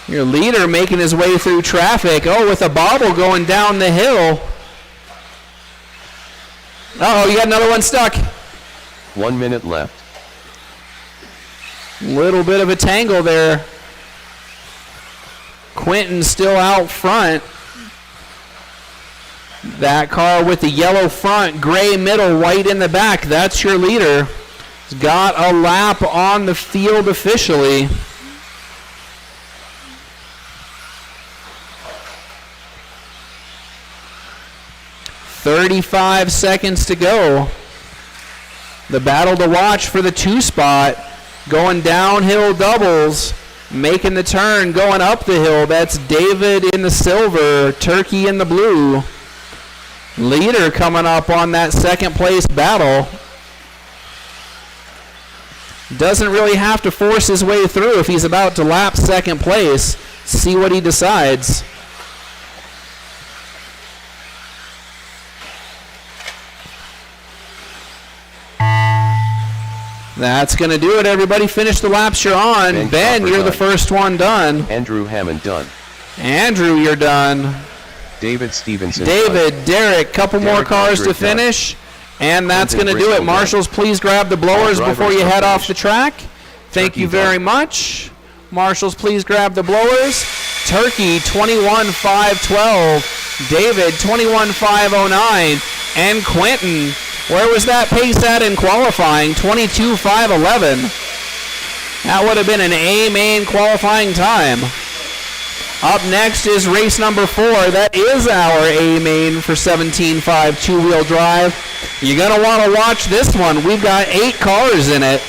S1: Your leader making his way through traffic. Oh, with a bobble going down the hill. Uh-oh, you got another one stuck.
S2: 1 minute left.
S1: Little bit of a tangle there. Quentin still out front. That car with the yellow front, gray middle, white in the back. That's your leader. He's got a lap on the field officially. .35 seconds to go. The battle to watch for the 2 spot. Going downhill doubles. Making the turn, going up the hill. That's David in the silver, Turkey in the blue. Leader coming up on that 2nd place battle. Doesn't really have to force his way through if he's about to lap 2nd place. See what he decides. That's going to do it, everybody. Finish the laps you're on. Ben, you're the first one done.
S2: Andrew Hammond done.
S1: Andrew, you're done.
S2: David Stevenson
S1: David,
S2: done.
S1: Derek, couple more cars to finish. And that's going to do it. Marshals, please grab the blowers before you head off the track. Thank you very much. Marshals, please grab the blowers. Turkey, 21.512. David, 21.509. And Quentin, where was that pace at in qualifying? 22.511. That would have been an A main qualifying time. Up next is race number 4. That is our A main for 17.5 two-wheel drive. You're going to want to watch this one. We've got 8 cars in it.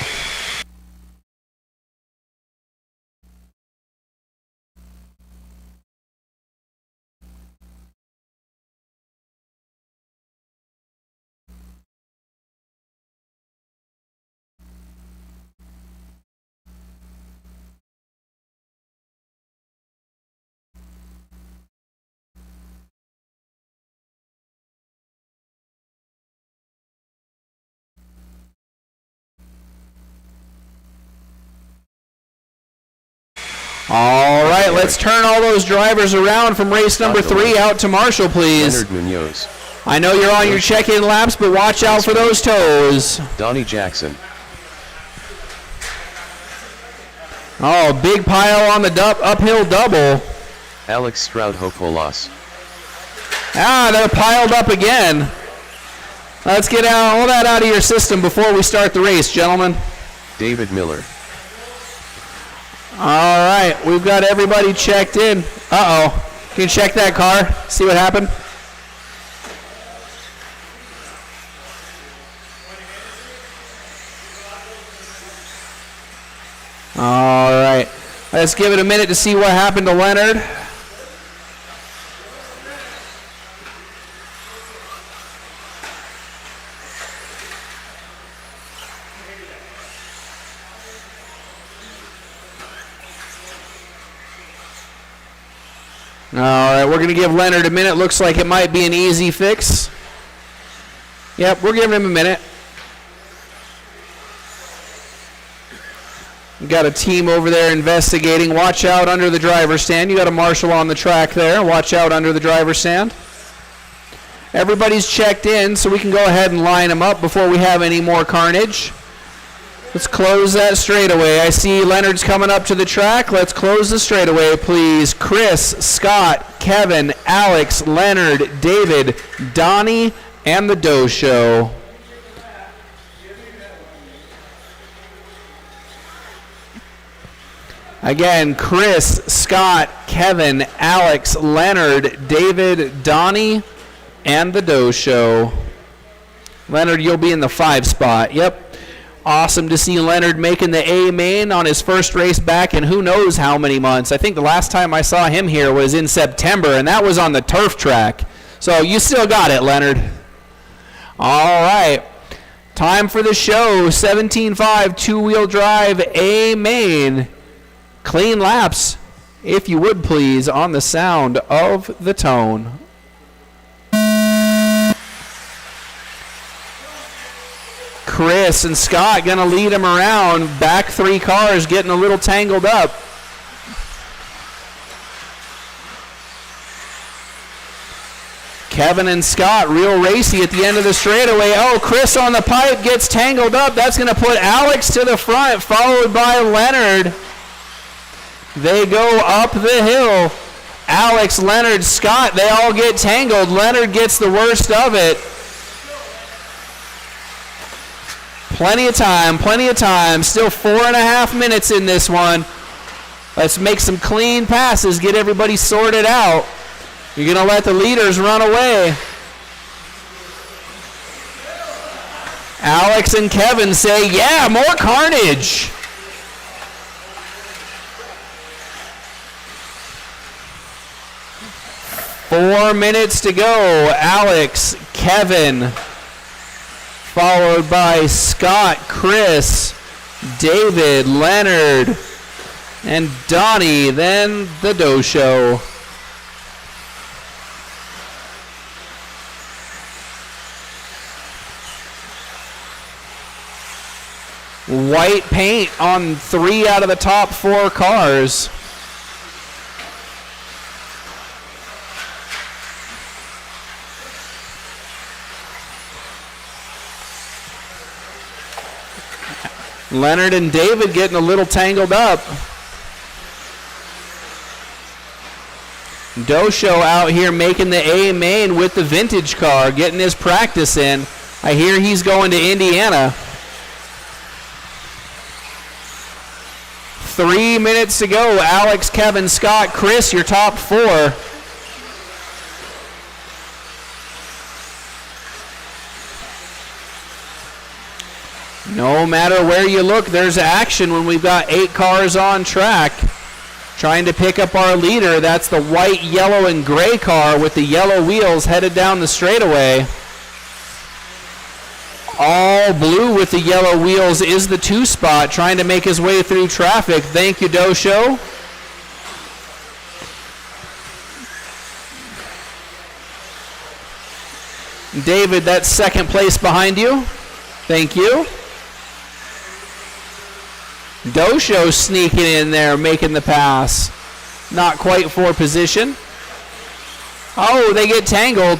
S1: All right, let's turn all those drivers around from race number 3 out to Marshall, please.
S2: Leonard Munoz.
S1: I know you're on your check-in laps, but watch out for those toes.
S2: Donnie Jackson.
S1: Oh, big pile on the uphill double.
S2: Alex Stroud hopeful loss.
S1: Ah, they're piled up again. Let's get all that out of your system before we start the race, gentlemen.
S2: David Miller.
S1: All right, we've got everybody checked in. Uh-oh. Can you check that car? See what happened? All right. Let's give it a minute to see what happened to Leonard. All right, we're going to give Leonard a minute. Looks like it might be an easy fix. Yep, we're giving him a minute. We've got a team over there investigating. Watch out under the driver's stand. You got a marshal on the track there. Watch out under the driver's stand. Everybody's checked in, so we can go ahead and line them up before we have any more carnage. Let's close that straightaway. I see Leonard's coming up to the track. Let's close the straightaway, please. Chris, Scott, Kevin, Alex, Leonard, David, Donnie, and the Doe Show. Again, Chris, Scott, Kevin, Alex, Leonard, David, Donnie, and the Doe Show. Leonard, you'll be in the 5 spot. Yep. Awesome to see Leonard making the A main on his first race back in who knows how many months. I think the last time I saw him here was in September, and that was on the turf track. So you still got it, Leonard. All right. Time for the show. 17.5 two-wheel drive A main. Clean laps, if you would please, on the sound of the tone. Chris and Scott going to lead him around. Back 3 cars getting a little tangled up. Kevin and Scott real racy at the end of the straightaway. Oh, Chris on the pipe gets tangled up. That's going to put Alex to the front, followed by Leonard. They go up the hill. Alex, Leonard, Scott, they all get tangled. Leonard gets the worst of it. Plenty of time, plenty of time. Still 4.5 minutes in this one. Let's make some clean passes, get everybody sorted out. You're going to let the leaders run away. Alex and Kevin say, yeah, more carnage. Four minutes to go. Alex, Kevin, followed by Scott, Chris, David, Leonard, and Donnie, then the Doe Show. White paint on 3 out of the top 4 cars. Leonard and David getting a little tangled up. Doe Show out here making the A main with the vintage car, getting his practice in. I hear he's going to Indiana. 3 minutes to go. Alex, Kevin, Scott, Chris, your top 4. No matter where you look, there's action when we've got 8 cars on track. Trying to pick up our leader. That's the white, yellow, and gray car with the yellow wheels headed down the straightaway. All blue with the yellow wheels is the 2 spot, trying to make his way through traffic. Thank you, Doe Show. David, that's second place behind you. Thank you. Doe Show sneaking in there, making the pass. Not quite for position. Oh, they get tangled.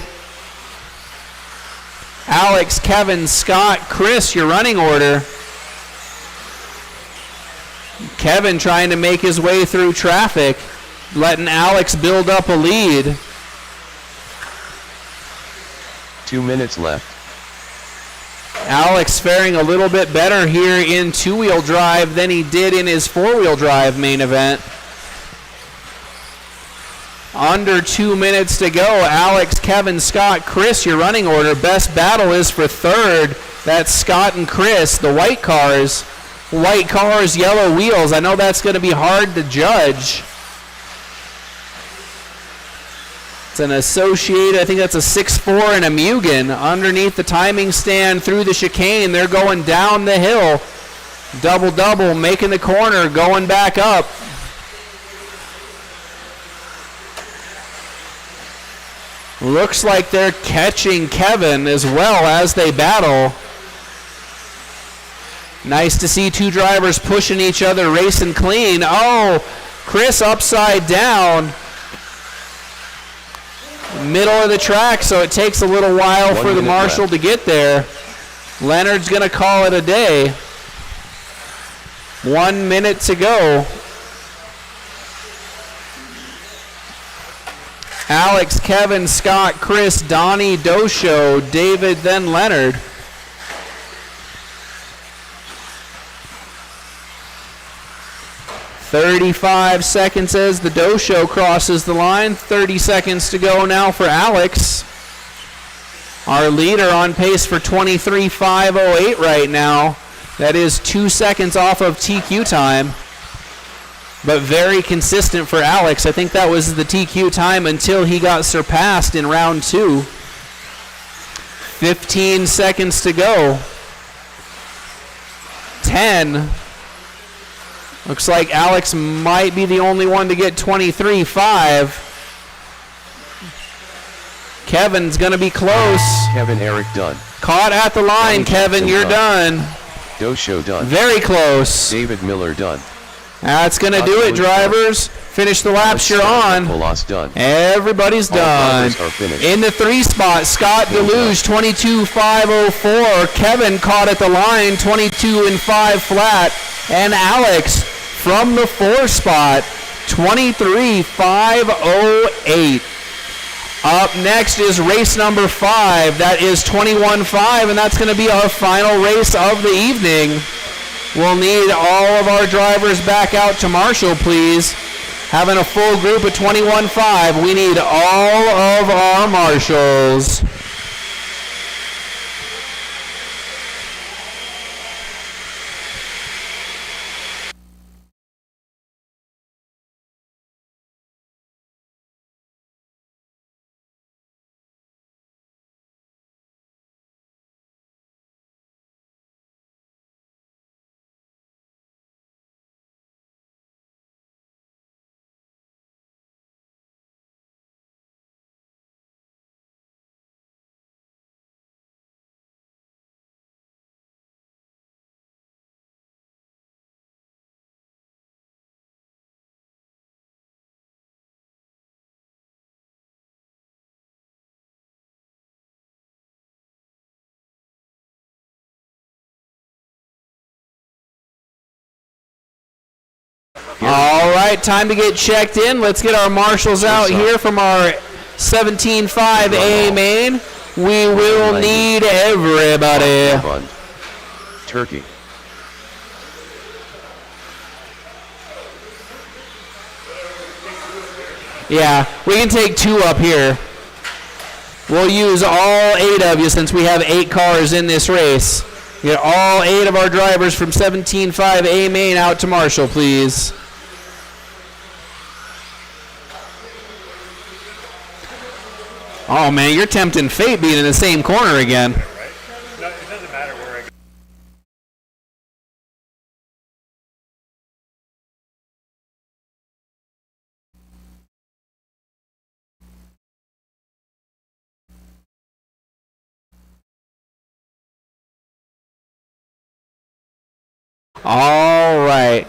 S1: Alex, Kevin, Scott, Chris, your running order. Kevin trying to make his way through traffic, letting Alex build up a lead.
S2: 2 minutes left.
S1: Alex faring a little bit better here in two-wheel drive than he did in his four-wheel drive main event. Under 2 minutes to go. Alex, Kevin, Scott, Chris, your running order. Best battle is for third. That's Scott and Chris, the white cars. White cars, yellow wheels. I know that's going to be hard to judge. It's an Associated, I think that's a 6.4 and a Mugen. Underneath the timing stand through the chicane. They're going down the hill. Double-double, making the corner, going back up. Looks like they're catching Kevin as well as they battle. Nice to see two drivers pushing each other, racing clean. Oh, Chris upside down. Middle of the track, so it takes a little while for the marshal to get there. Leonard's going to call it a day. 1 minute to go. Alex, Kevin, Scott, Chris, Donnie, Dosho, David, then Leonard. "35 seconds as the Dosho crosses the line. 30 seconds to go now for Alex. Our leader on pace for 23.508 right now. That is 2 seconds off of TQ time. But very consistent for Alex. I think that was the TQ time until he got surpassed in round 2. 15 seconds to go. 10. Looks like Alex might be the only one to get 23.5. Kevin's going to be close.
S2: Kevin Eric done.
S1: Caught at the line, Kevin. You're done.
S2: Dosho done.
S1: Very close.
S2: David Miller done.
S1: That's going to do it, drivers. Finish the laps you're on.
S2: Done.
S1: Everybody's done. In the 3 spot, Scott Deluge, 22.504. Kevin caught at the line, 22.5 flat. And Alex from the 4 spot, 23.508. Up next is race number 5. That is 21.5, and that's going to be our final race of the evening. We'll need all of our drivers back out to Marshall, please. Having a full group of 21.5, we need all of our marshals. All right, time to get checked in. Let's get our marshals out here from our 17.5A main. We will need everybody.
S2: Turkey.
S1: Yeah, we can take 2 up here. We'll use all 8 of you since we have 8 cars in this race. Get all 8 of our drivers from 17.5A main out to Marshall, please. Oh, man, you're tempting fate being in the same corner again.
S4: Right? No, it doesn't matter where I go.
S1: All right.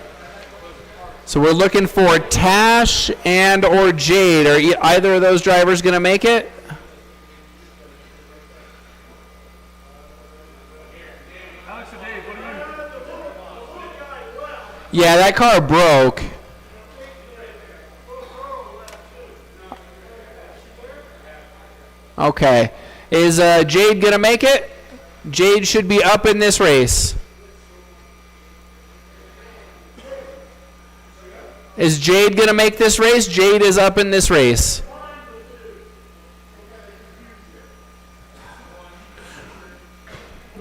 S1: So we're looking for Tash and or Jade. Are either of those drivers going to make it? Yeah, that car broke. Okay. Is Jade going to make it? Jade should be up in this race. Is Jade going to make this race? Jade is up in this race.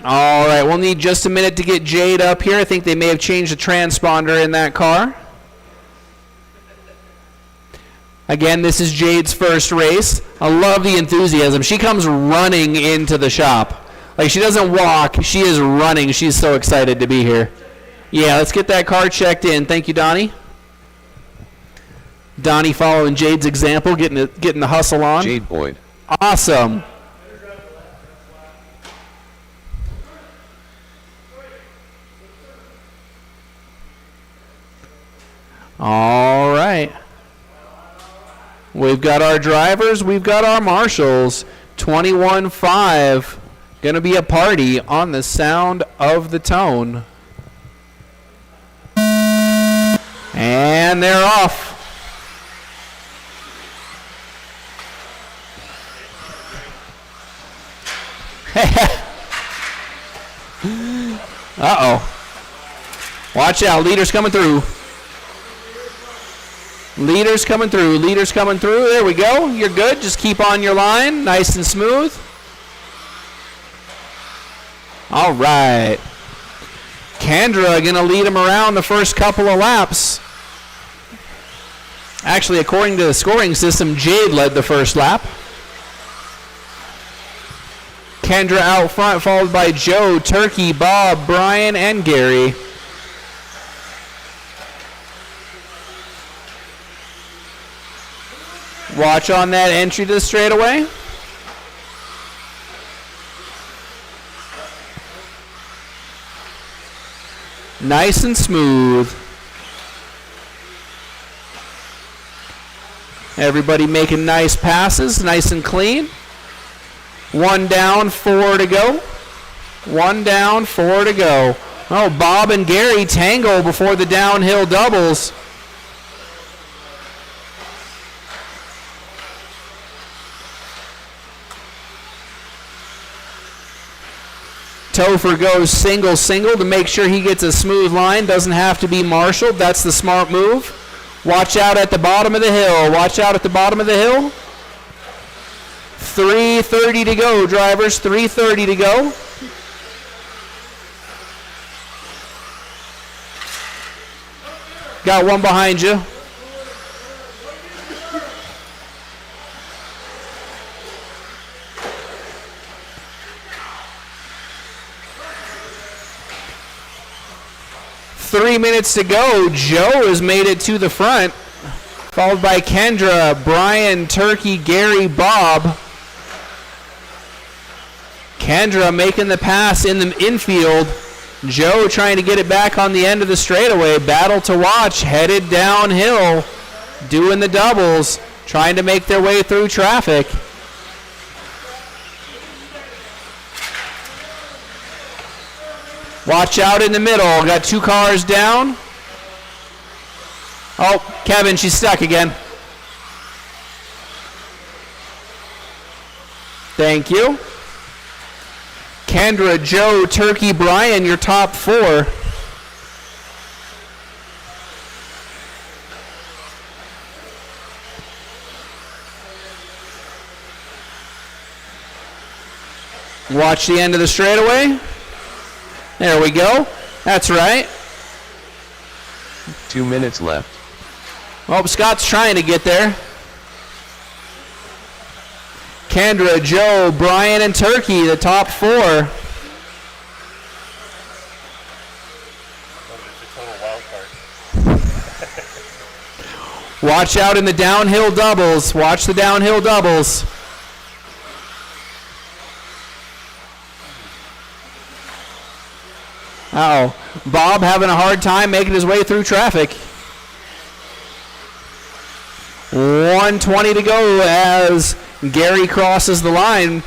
S1: All right, we'll need just a minute to get Jade up here. I think they may have changed the transponder in that car. Again, this is Jade's first race. I love the enthusiasm. She comes running into the shop. Like, she doesn't walk. She is running. She's so excited to be here. Yeah, let's get that car checked in. Thank you, Donnie. Donnie following Jade's example, getting the hustle on.
S2: Jade Boyd.
S1: Awesome. All right. We've got our drivers. We've got our marshals. 21-5. Going to be a party on the sound of the tone. And they're off. Uh-oh. Watch out. Leaders coming through. Leaders coming through. Leaders coming through. There we go. You're good. Just keep on your line. Nice and smooth. All right. Kendra going to lead him around the first couple of laps. Actually, according to the scoring system, Jade led the first lap. Kendra out front, followed by Joe, Turkey, Bob, Brian, and Gary. Watch on that entry to the straightaway. Nice and smooth. Everybody making nice passes, nice and clean. 1 down, 4 to go. 1 down, 4 to go. Oh, Bob and Gary tangle before the downhill doubles. Topher goes single to make sure he gets a smooth line. Doesn't have to be marshaled. That's the smart move. Watch out at the bottom of the hill. Watch out at the bottom of the hill. 3:30 to go, drivers. 3:30 to go. Got one behind you. Three minutes to go. Joe has made it to the front, followed by Kendra, Brian, Turkey, Gary, Bob. Kendra making the pass in the infield. Joe trying to get it back on the end of the straightaway. Battle to watch, headed downhill, doing the doubles, trying to make their way through traffic. Watch out in the middle. Got 2 cars down. Oh, Kevin, she's stuck again. Thank you. Kendra, Joe, Turkey, Brian, your top 4. Watch the end of the straightaway. There we go. That's right.
S2: 2 minutes left.
S1: Oh, Scott's trying to get there. Kendra, Joe, Brian, and Turkey, the top 4.
S4: It's a total wild card.
S1: Watch out in the downhill doubles. Watch the downhill doubles. Uh-oh. Bob having a hard time making his way through traffic. 1:20 to go as Gary crosses the line,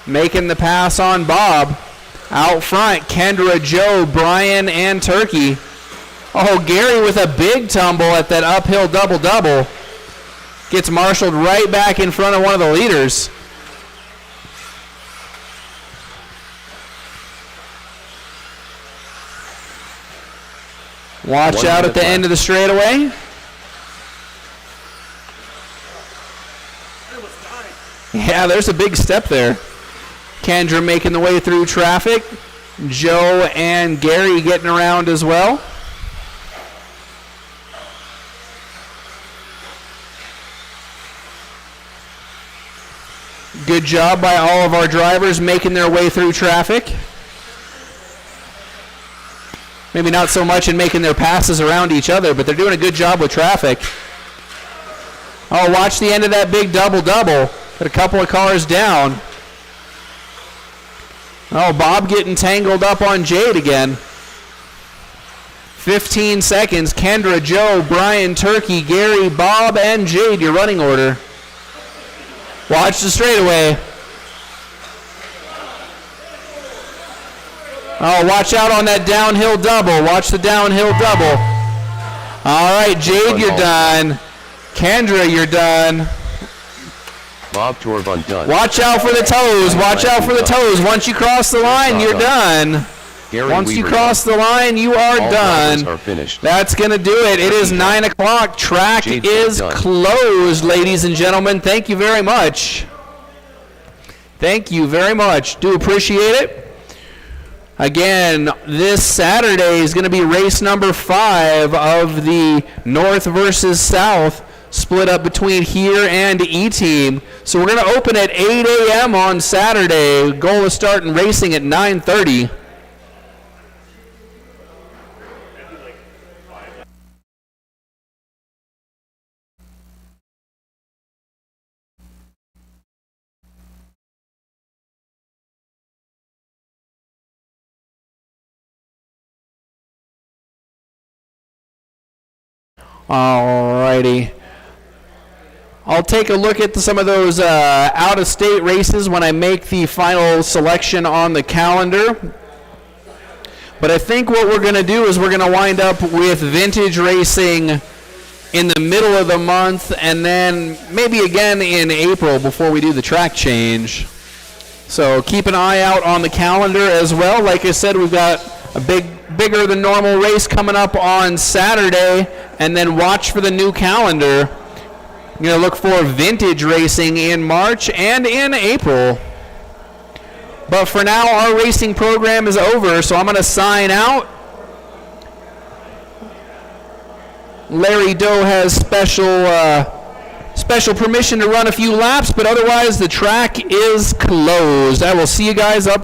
S1: making the pass on Bob. Out front, Kendra, Joe, Brian, and Turkey. Oh, Gary with a big tumble at that uphill double-double. Gets marshaled right back in front of one of the leaders. Watch out at the end of the straightaway. Yeah, there's a big step there. Kendra making the way through traffic. Joe and Gary getting around as well. Good job by all of our drivers making their way through traffic. Maybe not so much in making their passes around each other, but they're doing a good job with traffic. Oh, watch the end of that big double-double. Got a couple of cars down. Oh, Bob getting tangled up on Jade again. 15 seconds. Kendra, Joe, Brian, Turkey, Gary, Bob, and Jade, your running order. Watch the straightaway. Oh, watch out on that downhill double. Watch the downhill double. All right, Jade, you're done. Kendra, you're done.
S2: Bob Torvund done.
S1: Watch out for the toes. Watch out for the toes. Once you cross the line, you're done. Once you cross the line, you are done.
S2: Are finished.
S1: That's going to do it. It is 9 o'clock. Track is closed, ladies and gentlemen. Thank you very much. Thank you very much. Do appreciate it. Again, this Saturday is going to be race number 5 of the North versus South, split up between here and E-Team. So we're going to open at 8 a.m. on Saturday. Goal is starting racing at 9:30. Alrighty. I'll take a look at some of those out-of-state races when I make the final selection on the calendar. But I think what we're going to do is we're going to wind up with vintage racing in the middle of the month and then maybe again in April before we do the track change. So keep an eye out on the calendar as well. Like I said, we've got a bigger than normal race coming up on Saturday, and then watch for the new calendar. I'm going to look for vintage racing in March and in April. But for now, our racing program is over, so I'm going to sign out. Larry Doe has special permission to run a few laps, but otherwise the track is closed. I will see you guys up